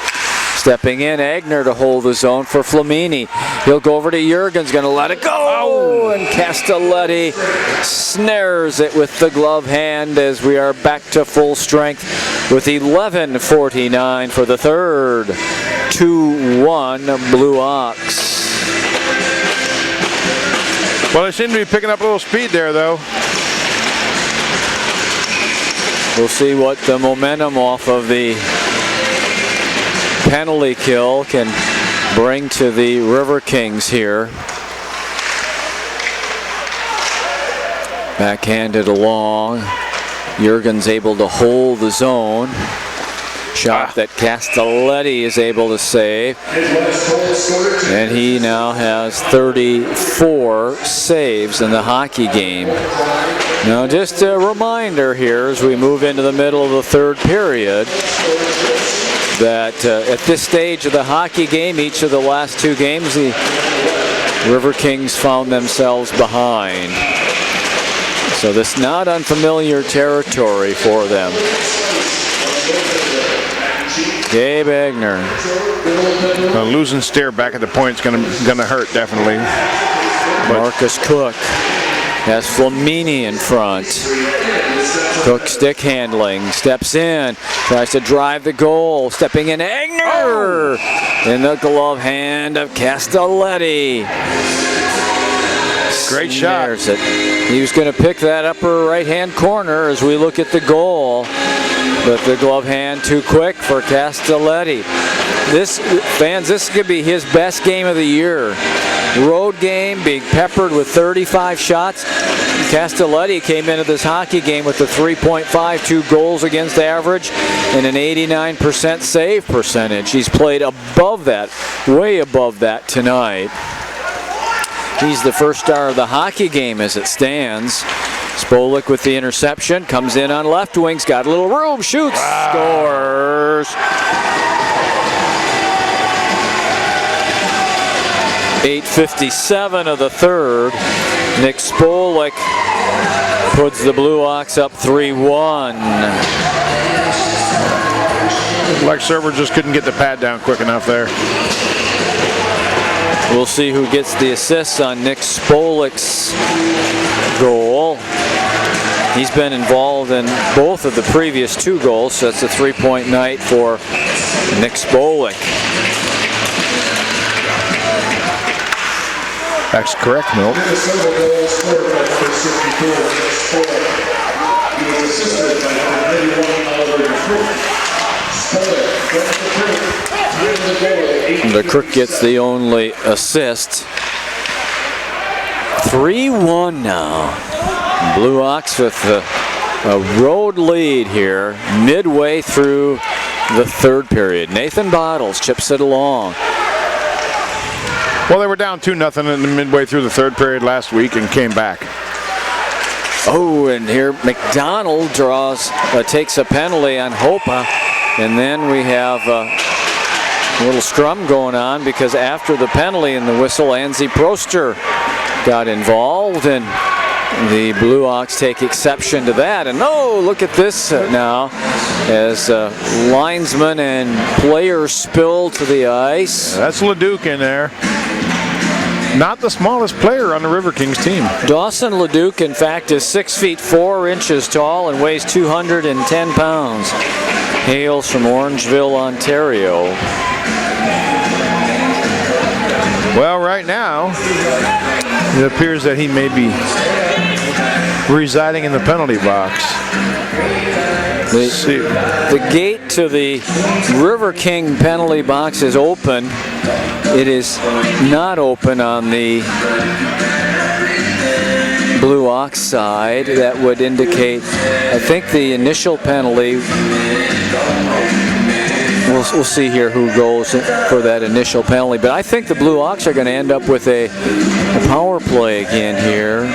Stepping in, Agner to hold the zone for Flamini. He'll go over to Jurgens, gonna let it go. Oh, and Castelletti snares it with the glove hand as we are back to full strength with 11:49 for the third. 2-1 Blue Ox. Well, they seem to be picking up a little speed there, though. We'll see what the momentum off of the penalty kill can bring to the Riverkings here. Backhanded along. Jurgens able to hold the zone. Shot that Castelletti is able to save. And he now has 34 saves in the hockey game. Now just a reminder here as we move into the middle of the third period that at this stage of the hockey game, each of the last two games, the Riverkings found themselves behind. So this is not unfamiliar territory for them. Gabe Agner. Losing Steer back at the point is gonna hurt, definitely. Marcus Cook has Flamini in front. Cook stick handling, steps in, tries to drive the goal, stepping in Agner! In the glove hand of Castelletti. Great shot. It. He was going to pick that upper right-hand corner as we look at the goal, but the glove hand too quick for Castelletti. This could be his best game of the year. Road game, being peppered with 35 shots. Castelletti came into this hockey game with a 3.52 goals against average and an 89% save percentage. He's played above that, way above that tonight. He's the first star of the hockey game as it stands. Spolik with the interception, comes in on left wings, got a little room, shoots, scores. 8:57 of the third. Nick Spolik puts the Blue Ox up 3-1. Like Server just couldn't get the pad down quick enough there. We'll see who gets the assists on Nick Spolik's goal. He's been involved in both of the previous 2 goals, so that's a 3-point night for Nick Spolik. That's correct, Milt. Minnesota goal scored by number 64, Nick Spolik. He was assisted by number 91, Oliver Crook. Spolik from the Crook. Time the goal at 8. The Crook gets the only assist. 3-1 now. Blue Ox with a road lead here midway through the 3rd period. Nathan Bottles chips it along. Well, they were down 2-0 in the midway through the 3rd period last week and came back. Oh, and here McDonald takes a penalty on Hopa, and then we have a little scrum going on because after the penalty and the whistle, Anzi Proster got involved, and the Blue Ox take exception to that. And oh, look at this now as linesman and players spill to the ice. That's Leduc in there. Not the smallest player on the Riverkings team. Dawson Leduc, in fact, is 6 feet 4 inches tall and weighs 210 pounds. Hails from Orangeville, Ontario. Well, right now, it appears that he may be residing in the penalty box. The gate to the Riverking penalty box is open. It is not open on the Blue Ox side. That would indicate, I think, the initial penalty. We'll see here who goes for that initial penalty. But I think the Blue Ox are going to end up with a power play again here.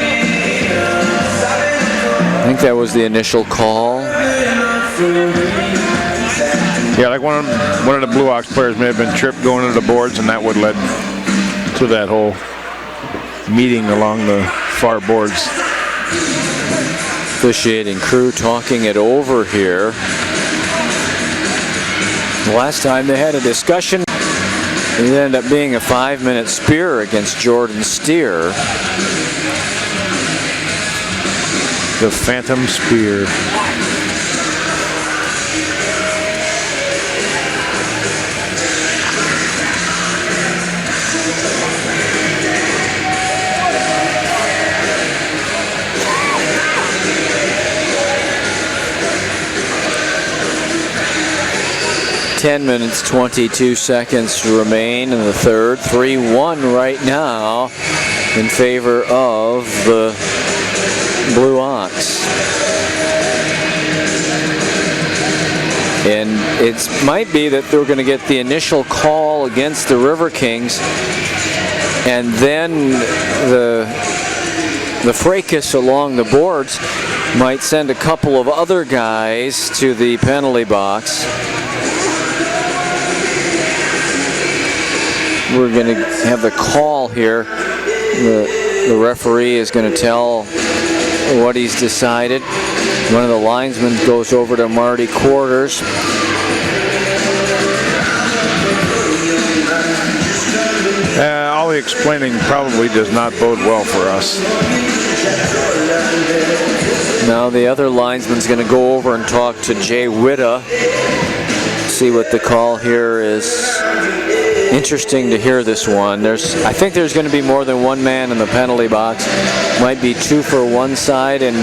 I think that was the initial call. Yeah, like one of the Blue Ox players may have been tripped going into the boards, and that would lead to that whole meeting along the far boards. Officiating crew talking it over here. The last time they had a discussion, it ended up being a 5-minute spear against Jordan Steer. The Phantom Spear. Ten minutes, 22 seconds to remain in the 3rd. 3-1 right now in favor of the Blue Ox. And it might be that they're going to get the initial call against the Riverkings, and then the fracas along the boards might send a couple of other guys to the penalty box. We're going to have the call here. The referee is going to tell what he's decided. One of the linesmen goes over to Marty Quarters. All the explaining probably does not bode well for us. Now the other linesman's going to go over and talk to Jay Witta. See what the call here is. Interesting to hear this one. I think there's going to be more than one man in the penalty box. Might be 2 for one side and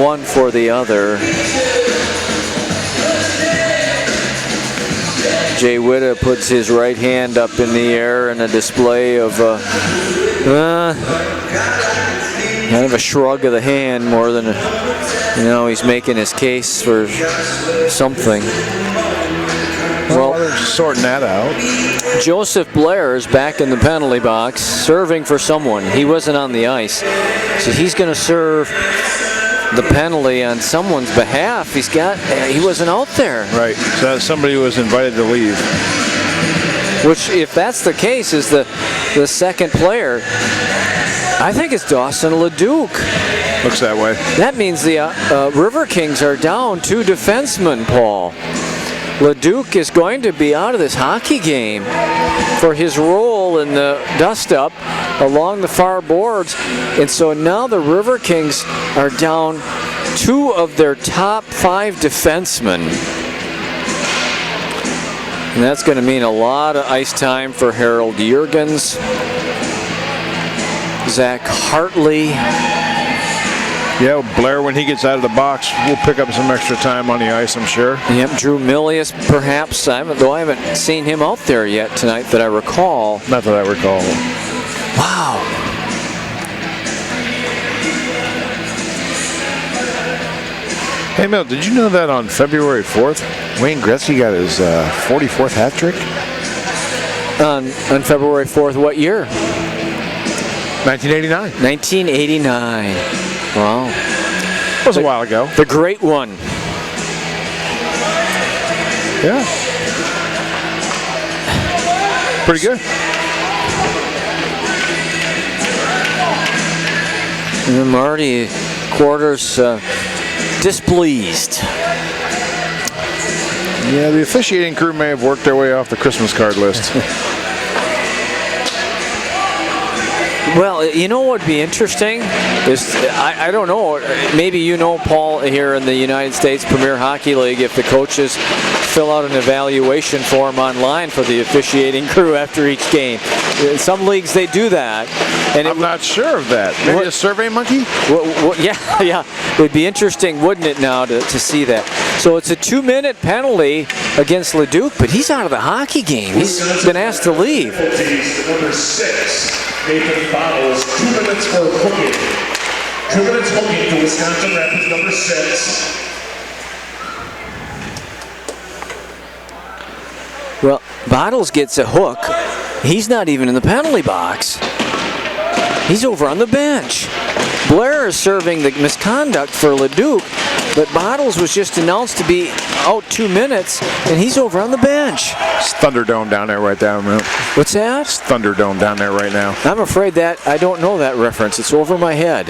1 for the other. Jay Witta puts his right hand up in the air in a display of kind of a shrug of the hand more than he's making his case for something. Well, they're sorting that out. Joseph Blair is back in the penalty box, serving for someone. He wasn't on the ice, so he's going to serve the penalty on someone's behalf. He wasn't out there. Right. So somebody was invited to leave. Which, if that's the case, is the second player. I think it's Dawson Leduc. Looks that way. That means the Riverkings are down 2 defensemen, Paul. Leduc is going to be out of this hockey game for his role in the dust-up along the far boards. And so now the Riverkings are down 2 of their top 5 defensemen. And that's going to mean a lot of ice time for Harold Juergens, Zach Hartley. Yeah, Blair, when he gets out of the box, will pick up some extra time on the ice, I'm sure. Yep, Drew Milius, perhaps, though I haven't seen him out there yet tonight that I recall. Not that I recall. Wow. Hey, Mel, did you know that on February 4th, Wayne Gretzky got his 44th hat trick? On February 4th, what year? 1989. 1989. Wow. It was a while ago. The great one. Yeah. Pretty good. And Marty Quarters displeased. Yeah, the officiating crew may have worked their way off the Christmas card list. Well, you know what would be interesting is, I don't know, maybe you know, Paul, here in the United States Premier Hockey League, if the coaches fill out an evaluation form online for the officiating crew after each game. In some leagues they do that. And I'm not sure of that. Maybe a Survey Monkey? Yeah. It would be interesting, wouldn't it, now to see that. So it's a 2-minute penalty against Leduc, but he's out of the hockey game. He's been asked to leave. Number 6. Nathan Bottles, 2 minutes for hooking. 2 minutes hooking to Wisconsin Rapids, number 6. Well, Bottles gets a hook. He's not even in the penalty box. He's over on the bench. Blair is serving the misconduct for Leduc, but Bottles was just announced to be out 2 minutes, and he's over on the bench. It's Thunderdome down there right now. What's that? It's Thunderdome down there right now. I'm afraid that I don't know that reference. It's over my head.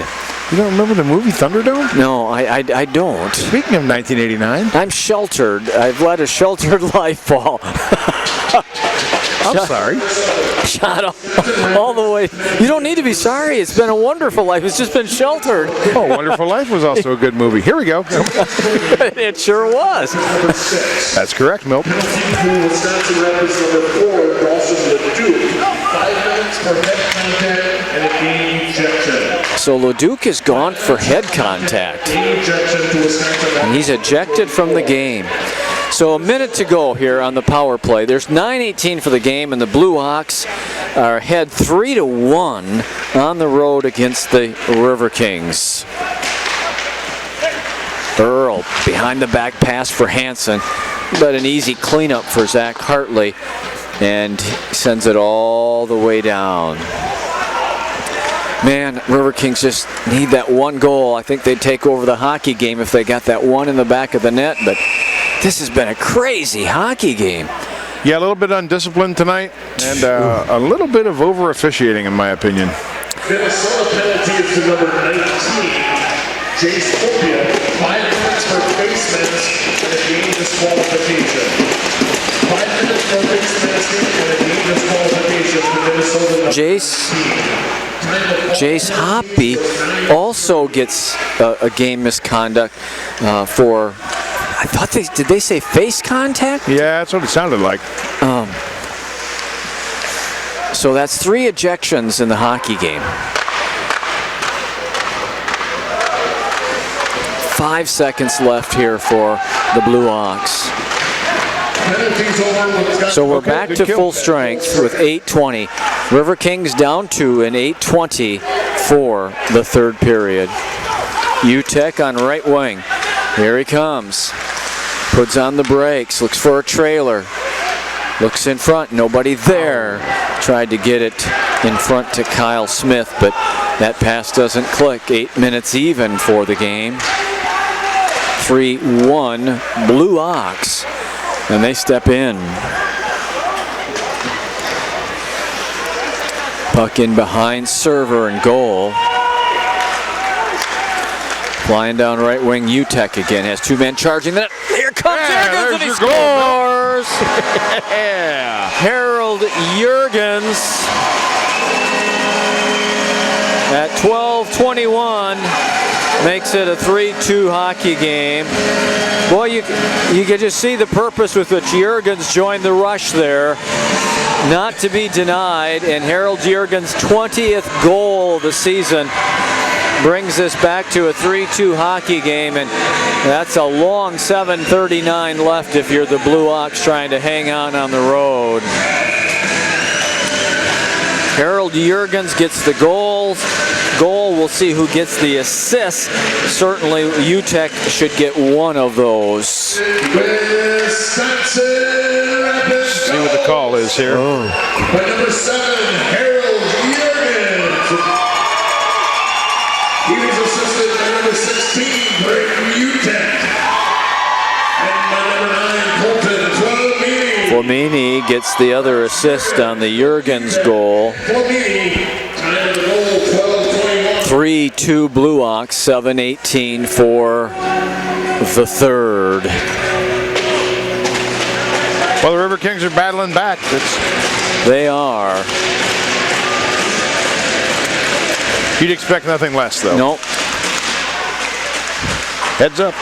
You don't remember the movie Thunderdome? No, I don't. Speaking of 1989. I'm sheltered. I've led a sheltered life, Paul. I'm sorry. Shot all the way. You don't need to be sorry. It's been a wonderful life. It's just been sheltered. Oh, Wonderful Life was also a good movie. Here we go. It sure was. That's correct, Milt. Wisconsin Rapids, number 4, Dawson Leduc. 5 minutes for head contact and a game ejection. So Leduc is gone for head contact. Game ejection to Wisconsin Rapids. And he's ejected from the game. So a minute to go here on the power play. There's 9:18 for the game, and the Blue Hawks are ahead 3-1 on the road against the Riverkings. Earl behind the back pass for Hansen, but an easy cleanup for Zach Hartley, and sends it all the way down. Man, Riverkings just need that one goal. I think they'd take over the hockey game if they got that one in the back of the net, but this has been a crazy hockey game. Yeah, a little bit undisciplined tonight, and a little bit of over-officiating, in my opinion. Minnesota penalty is to number 19, Jace Opia. 5 minutes for face mask and a game disqualification. 5 minutes for face masking and a game disqualification for Minnesota. Jace Hoppy also gets a game misconduct for, I thought did they say face contact? Yeah, that's what it sounded like. So that's 3 ejections in the hockey game. 5 seconds left here for the Blue Hawks. So we're back to full strength with 8:20. Riverkings down 2 and 8:20 for the third period. Utek on right wing. Here he comes. Puts on the brakes, looks for a trailer. Looks in front, nobody there. Tried to get it in front to Kyle Smith, but that pass doesn't click. 8 minutes even for the game. 3-1 Blue Hawks, and they step in. Puck in behind server and goal. Flying down right wing, Utek again has 2 men charging. Then here comes Jurgens, and he there's your goal, scores. Yeah. Harold Jurgens at 12:21 makes it a 3-2 hockey game. Boy, you can just see the purpose with which Jurgens joined the rush there. Not to be denied, and Harold Jurgens' 20th goal of the season brings us back to a 3-2 hockey game, and that's a long 7:39 left if you're the Blue Ox trying to hang on the road. Harold Jurgens gets the goal. We'll see who gets the assist. Certainly Utek should get one of those. See what the call is here. By number 7, Harold Jurgens. He was assisted by number 16, Brayden Utek. And by number 9, Colton Flamini. Flamini gets the other assist on the Jurgens goal. Flamini, time of the goal, 12:21. 3-2 Blue Ox, 7:18 for the third. Well, the Riverkings are battling back. They are. You'd expect nothing less, though. Nope. Heads up.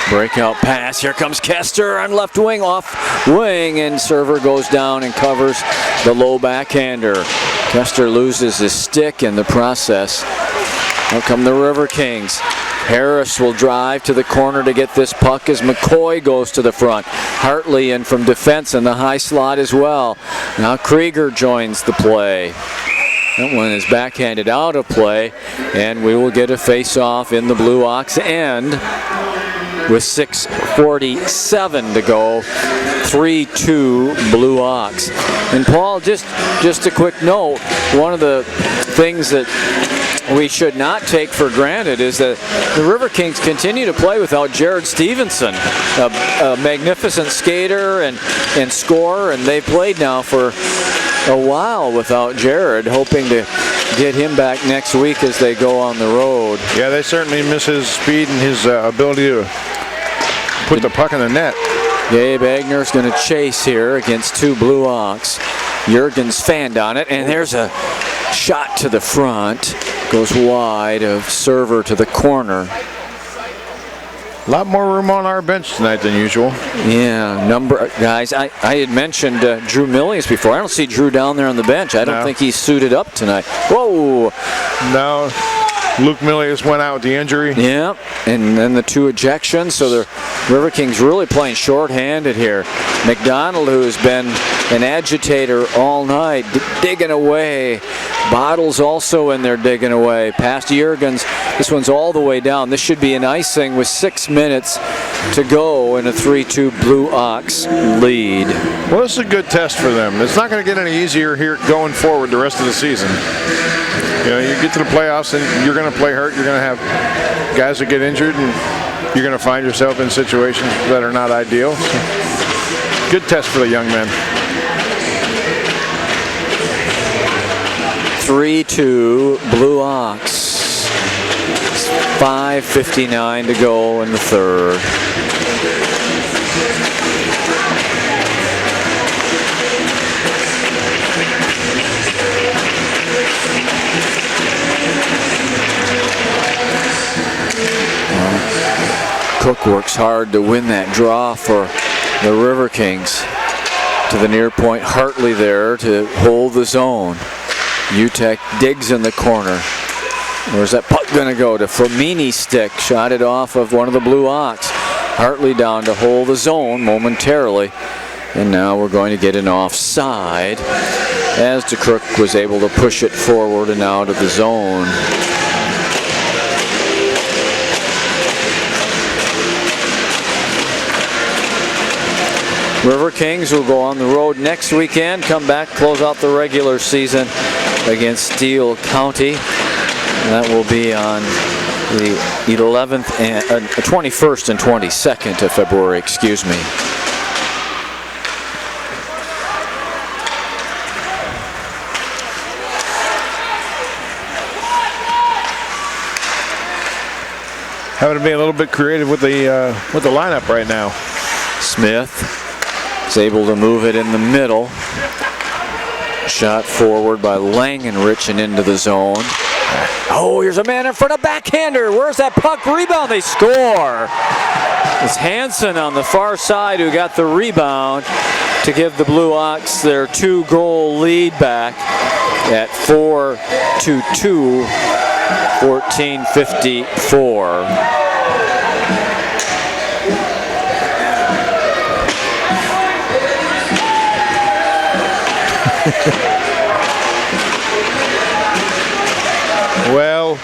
Breakout pass. Here comes Kester on left wing, off wing, and server goes down and covers the low backhander. Kester loses his stick in the process. Here come the Riverkings. Harris will drive to the corner to get this puck as McCoy goes to the front. Hartley in from defense in the high slot as well. Now Krieger joins the play. That one is backhanded out of play, and we will get a face-off in the Blue Ox end with 6:47 to go. 3-2 Blue Ox. And Paul, just a quick note, one of the things that we should not take for granted is that the Riverkings continue to play without Jared Stevenson, a magnificent skater and scorer, and they've played now for a while without Jared, hoping to get him back next week as they go on the road. Yeah, they certainly miss his speed and his ability to put the puck in the net. Gabe Agner's going to chase here against 2 Blue Ox. Jurgens fanned on it, and there's a shot to the front. Goes wide of server to the corner. A lot more room on our bench tonight than usual. Yeah, guys. I had mentioned Drew Millius before. I don't see Drew down there on the bench. I don't think he's suited up tonight. Whoa! No, Luke Millius went out with the injury. Yeah, and then the 2 ejections. So the Riverkings really playing short-handed here. McDonald, who has been an agitator all night, digging away. Bottles also in there digging away. Past Jurgens. This one's all the way down. This should be an icing with 6 minutes to go in a 3-2 Blue Ox lead. Well, this is a good test for them. It's not going to get any easier here going forward the rest of the season. You know, you get to the playoffs and you're going to play hurt. You're going to have guys that get injured, and you're going to find yourself in situations that are not ideal. So, good test for the young men. 3-2 Blue Ox. 5:59 to go in the third. Cook works hard to win that draw for the Riverkings. To the near point, Hartley there to hold the zone. Utek digs in the corner. Where's that puck going to go? To Flamini's stick. Shot it off of one of the Blue Ox. Hartley down to hold the zone momentarily. And now we're going to get an offside as DeCrook was able to push it forward and out of the zone. Riverkings will go on the road next weekend, come back, close out the regular season against Steele County. And that will be on the 11th and 21st and 22nd of February, excuse me. Having to be a little bit creative with the lineup right now. Smith is able to move it in the middle. Shot forward by Langenrich and into the zone. Oh, here's a man in front of backhander. Where's that puck? Rebound, they score. It's Hansen on the far side who got the rebound to give the Blue Ox their 2-goal lead back at 4-2, 14:54. Well,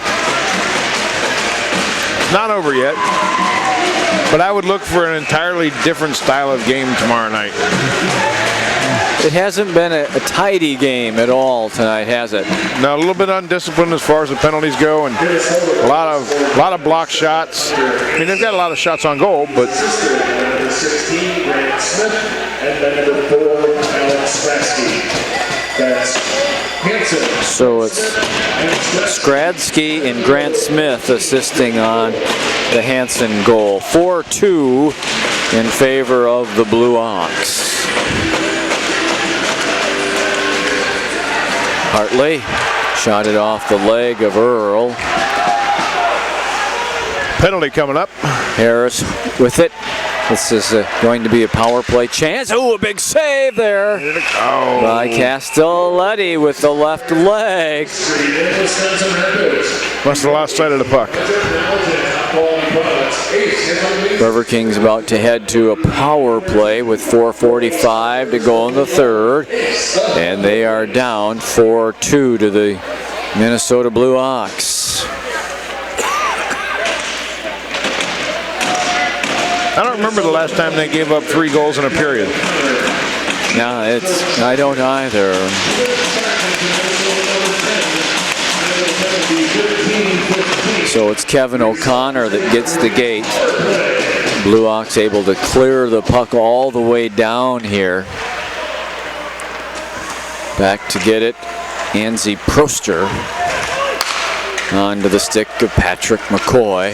not over yet, but I would look for an entirely different style of game tomorrow night. It hasn't been a tidy game at all tonight, has it? No, a little bit undisciplined as far as the penalties go, and a lot of block shots. I mean, they've got a lot of shots on goal, but. Number 16, Grant Smith, and then number 4, Alex Rasky. That's Hansen. So it's Skradsky and Grant Smith assisting on the Hansen goal. 4-2 in favor of the Blue Ox. Hartley shot it off the leg of Earl. Penalty coming up. Harris with it. This is going to be a power play chance. Oh, a big save there by Castelletti with the left leg. Must have lost sight of the puck. Riverkings about to head to a power play with 4:45 to go in the third. And they are down 4-2 to the Minnesota Blue Ox. I don't remember the last time they gave up 3 goals in a period. No, I don't either. So it's Kevin O'Connor that gets the gate. Blue Ox able to clear the puck all the way down here. Back to get it, Anzi Proster onto the stick of Patrick McCoy.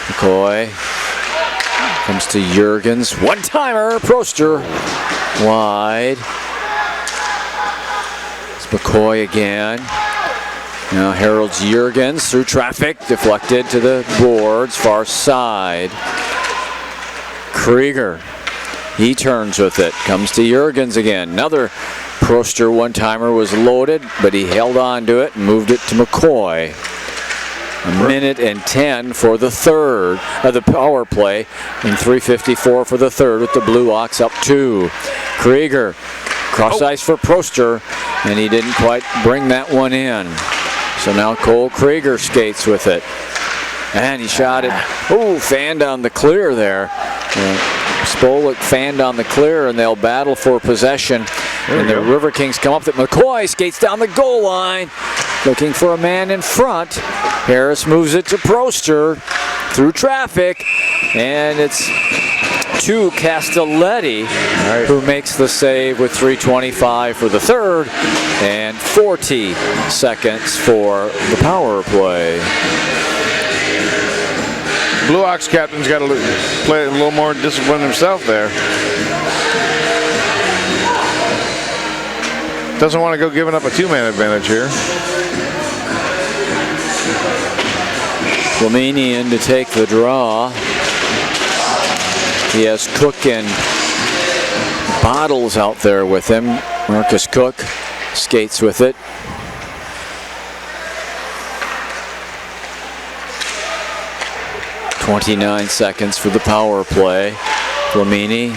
McCoy comes to Jurgens, one-timer, Proster wide. It's McCoy again. Now heralds Jurgens through traffic, deflected to the boards, far side. Krieger, he turns with it, comes to Jurgens again. Another Proster one-timer was loaded, but he held on to it and moved it to McCoy. 1:10 for the third of the power play, and 3:54 for the third with the Blue Ox up 2. Krieger cross ice for Proster, and he didn't quite bring that one in. So now Cole Krieger skates with it, and he shot it. Oh, fanned on the clear there. Spolik fanned on the clear, and they'll battle for possession. And the Riverkings come up. That McCoy skates down the goal line, looking for a man in front. Harris moves it to Proster through traffic, and it's to Castelletti, who makes the save with 3:25 for the third and 40 seconds for the power play. Blue Ox captain's got to play a little more discipline himself there. Doesn't want to go giving up a 2-man advantage here. Flamini in to take the draw. He has Cook and Bottles out there with him. Marcus Cook skates with it. .29 seconds for the power play. Flamini.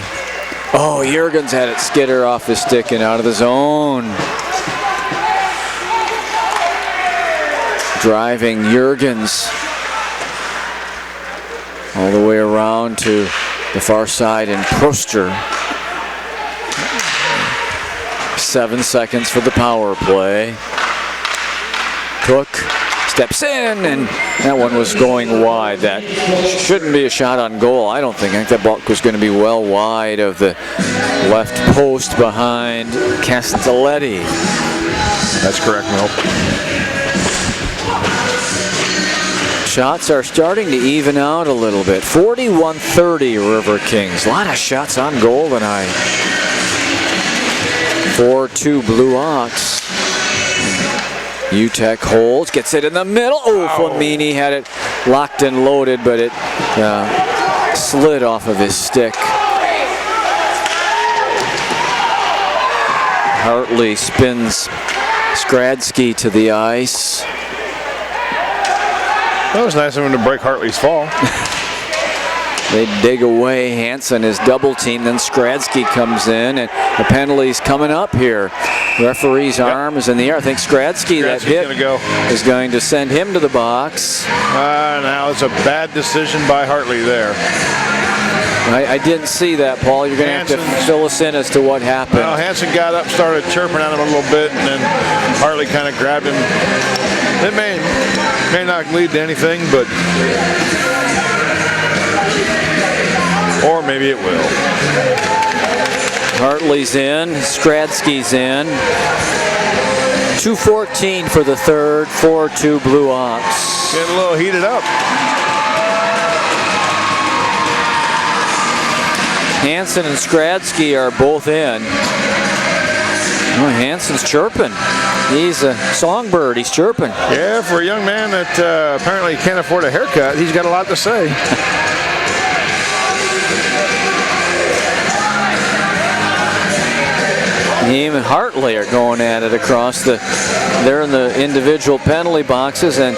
Oh, Jurgens had it skitter off his stick and out of the zone. Driving Jurgens all the way around to the far side, and Proster. 7 seconds for the power play. Cook steps in, and that one was going wide. That shouldn't be a shot on goal, I don't think. I think that ball was going to be well wide of the left post behind Castelletti. That's correct, Milt. Shots are starting to even out a little bit. 41-30 Riverkings. A lot of shots on goal tonight. 4-2 Blue Ox. UTEC holds, gets it in the middle. Oh, Flamini had it locked and loaded, but it slid off of his stick. Hartley spins Skradsky to the ice. That was nice of him to break Hartley's fall. They dig away. Hansen is double teamed. Then Skradsky comes in, and the penalty's coming up here. Referee's arm is in the air. I think Skradsky, that hit is going to send him to the box. Now it's a bad decision by Hartley there. I didn't see that, Paul. You're going to have to fill us in as to what happened. Well, Hansen got up, started chirping at him a little bit, and then Hartley kind of grabbed him. It may not lead to anything, but or maybe it will. Hartley's in, Skradsky's in. 2:14 for the third, 4-2 Blue Ox. Getting a little heated up. Hansen and Skradsky are both in. Oh, Hansen's chirping. He's a songbird. He's chirping. Yeah, for a young man that apparently can't afford a haircut, he's got a lot to say. Him and Hartley are going at it across the. They're in the individual penalty boxes, and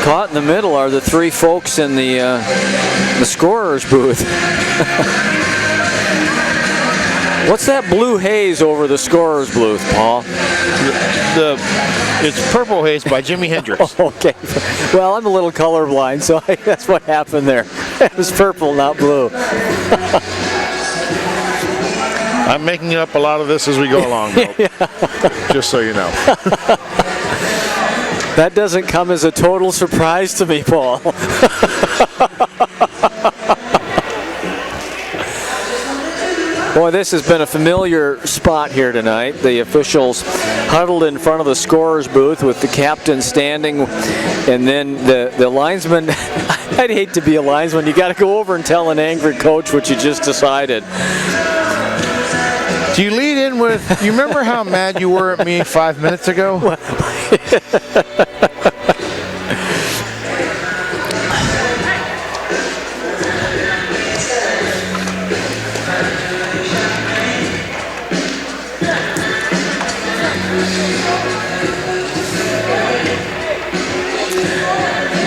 caught in the middle are the three folks in the scorer's booth. What's that blue haze over the scorer's booth, Paul? It's Purple Haze by Jimi Hendrix. Okay. Well, I'm a little colorblind, so that's what happened there. It was purple, not blue. I'm making up a lot of this as we go along, though. Just so you know. That doesn't come as a total surprise to me, Paul. Boy, this has been a familiar spot here tonight. The officials huddled in front of the scorer's booth with the captain standing, and then the linesman. I'd hate to be a linesman. You got to go over and tell an angry coach what you just decided. Do you lead in with, you remember how mad you were at me 5 minutes ago?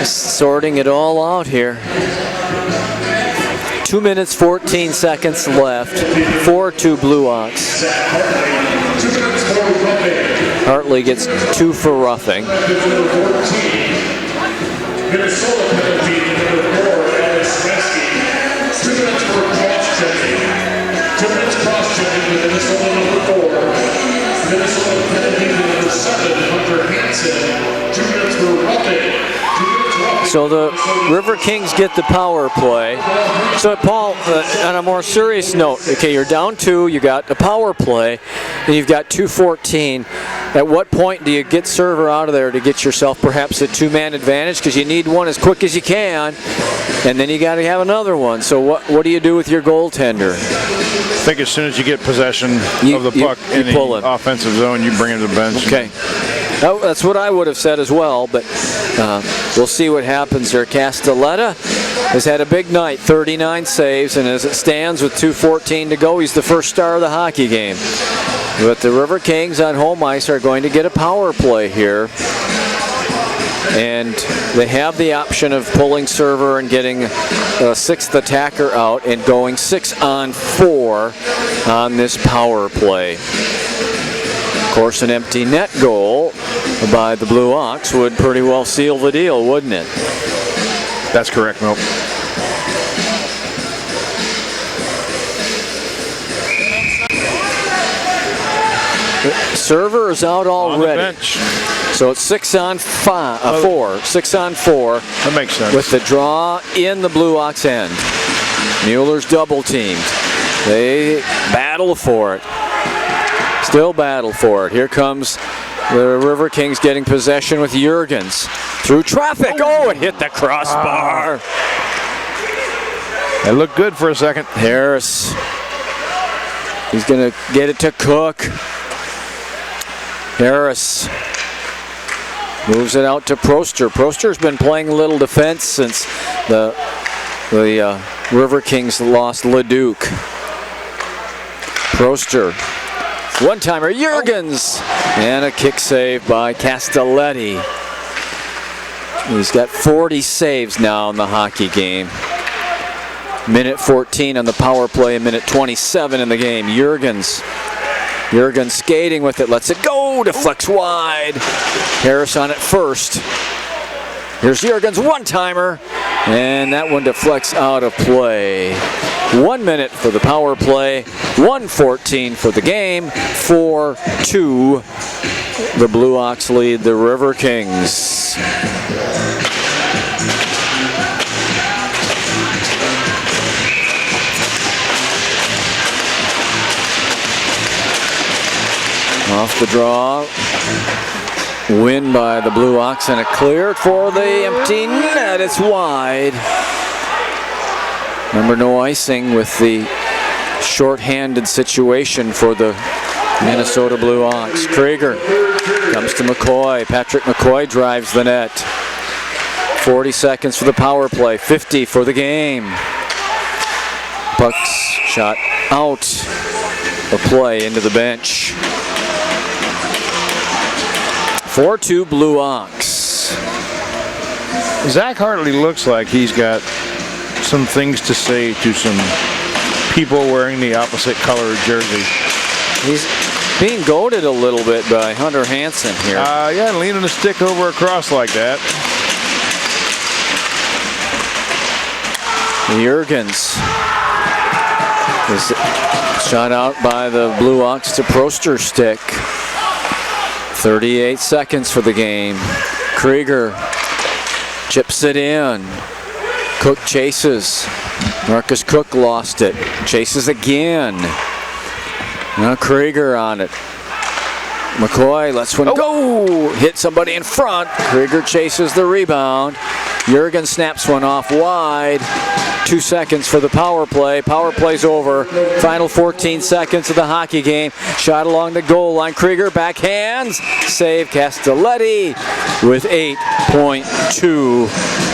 Sorting it all out here. 2 minutes, 14 seconds left. 4-2 Blue Ox. Hartley gets 2 for roughing. Minnesota penalty number 4, Alex Skradsky. 2 minutes for cross-checking. 2 minutes cross-checking with Minnesota number 4. Minnesota penalty number 7, Hunter Hansen. 2 minutes for roughing. So the Riverkings get the power play. So Paul, on a more serious note, okay, you're down 2, you got the power play, and you've got 2:14. At what point do you get server out of there to get yourself perhaps a 2-man advantage? Because you need one as quick as you can, and then you got to have another one. So what do you do with your goaltender? I think as soon as you get possession of the puck in the offensive zone, you bring him to the bench. Okay. Oh, that's what I would have said as well, but we'll see what happens there. Castelletta has had a big night, 39 saves, and as it stands with 2:14 to go, he's the first star of the hockey game. But the Riverkings on home ice are going to get a power play here. And they have the option of pulling server and getting a 6th attacker out and going 6-on-4 on this power play. Of course, an empty net goal by the Blue Ox would pretty well seal the deal, wouldn't it? That's correct, Milt. Server is out already. On the bench. So it's 6-on-4. 6-on-4. That makes sense. With the draw in the Blue Ox end. Mueller's double teamed. They battle for it. Still battle for it. Here comes The River Kings getting possession with Jurgens. Through traffic. Oh, it hit the crossbar. It looked good for a second. Harris. He's going to get it to Cook. Harris moves it out to Proster. Proster's been playing a little defense since the River Kings lost Leduc. Proster. One-timer, Jurgens. And a kick save by Castelletti. He's got 40 saves now in the hockey game. Minute 14 on the power play, and minute 27 in the game. Jurgens skating with it, lets it go, deflects wide. Harris on it first. Here's Jurgens, one-timer, and that one deflects out of play. 1 minute for the power play, 1:14 for the game, 4-2. The Blue Ox lead the River Kings. Off the draw, win by the Blue Ox, and it cleared for the empty net. It's wide. Remember, no icing with the short-handed situation for the Minnesota Blue Ox. Krieger comes to McCoy. Patrick McCoy drives the net. 40 seconds for the power play, 50 for the game. Puck's shot out of play into the bench. 4-2 Blue Ox. Zach Hartley looks like he's got some things to say to some people wearing the opposite color jersey. He's being goaded a little bit by Hunter Hansen here. Yeah, leaning the stick over across like that. Jurgens is shot out by the Blue Ox to Proster's stick. 38 seconds for the game. Krieger chips it in. Cook chases. Marcus Cook lost it. Chases again. Now Krieger on it. McCoy lets one go. Hit somebody in front. Krieger chases the rebound. Jurgens snaps one off wide. 2 seconds for the power play. Power play's over. Final 14 seconds of the hockey game. Shot along the goal line. Krieger backhands. Save Castelletti with 8.2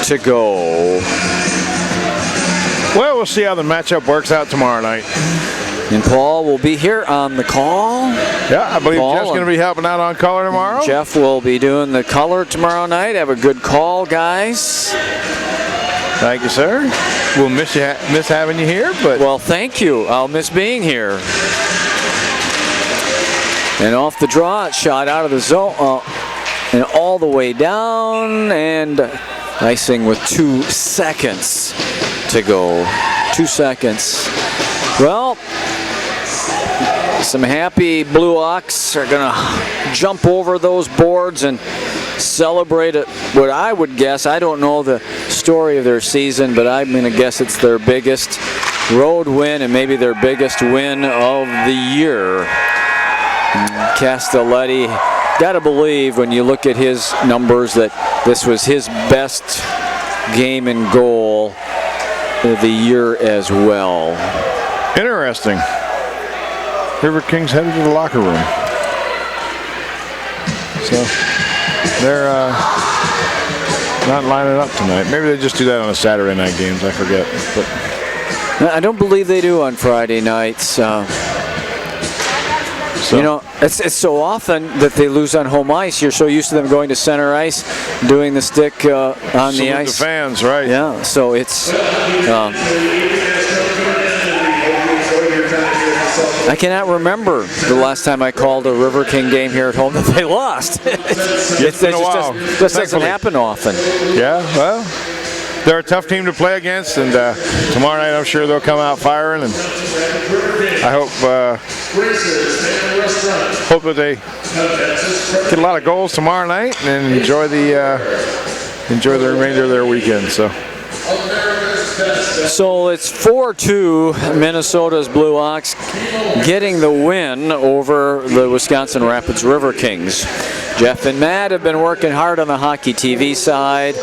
to go. Well, we'll see how the matchup works out tomorrow night. And Paul will be here on the call. Yeah, I believe Jeff's going to be helping out on color tomorrow. Jeff will be doing the color tomorrow night. Have a good call, guys. Thank you, sir. We'll miss having you here, but well, thank you. I'll miss being here. And off the draw, it's shot out of the zone and all the way down, and icing with 2 seconds to go. 2 seconds. Well, some happy Blue Ox are gonna jump over those boards and celebrate it. What I would guess, I don't know the story of their season, but I'm gonna guess it's their biggest road win and maybe their biggest win of the year. Castelletti, gotta believe when you look at his numbers that this was his best game and goal of the year as well. Interesting. Riverkings headed to the locker room. So they're not lining up tonight. Maybe they just do that on a Saturday night games. I forget. But I don't believe they do on Friday nights. You know, it's so often that they lose on home ice. You're so used to them going to center ice, doing the stick on the ice. The fans, right? Yeah. So it's. I cannot remember the last time I called a River King game here at home that they lost. It's been a while. Just doesn't happen often. Yeah, well, they're a tough team to play against, and tomorrow night I'm sure they'll come out firing, and I hope that they get a lot of goals tomorrow night and enjoy the remainder of their weekend. So it's 4-2 Minnesota's Blue Ox getting the win over the Wisconsin Rapids River Kings. Jeff and Matt have been working hard on the hockey TV side,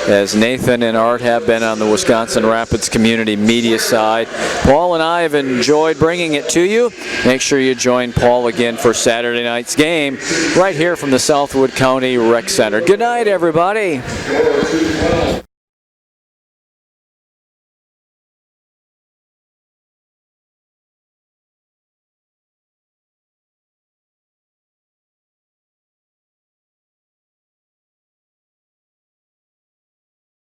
as Nathan and Art have been on the Wisconsin Rapids community media side. Paul and I have enjoyed bringing it to you. Make sure you join Paul again for Saturday night's game right here from the Southwood County Rec Center. Good night, everybody.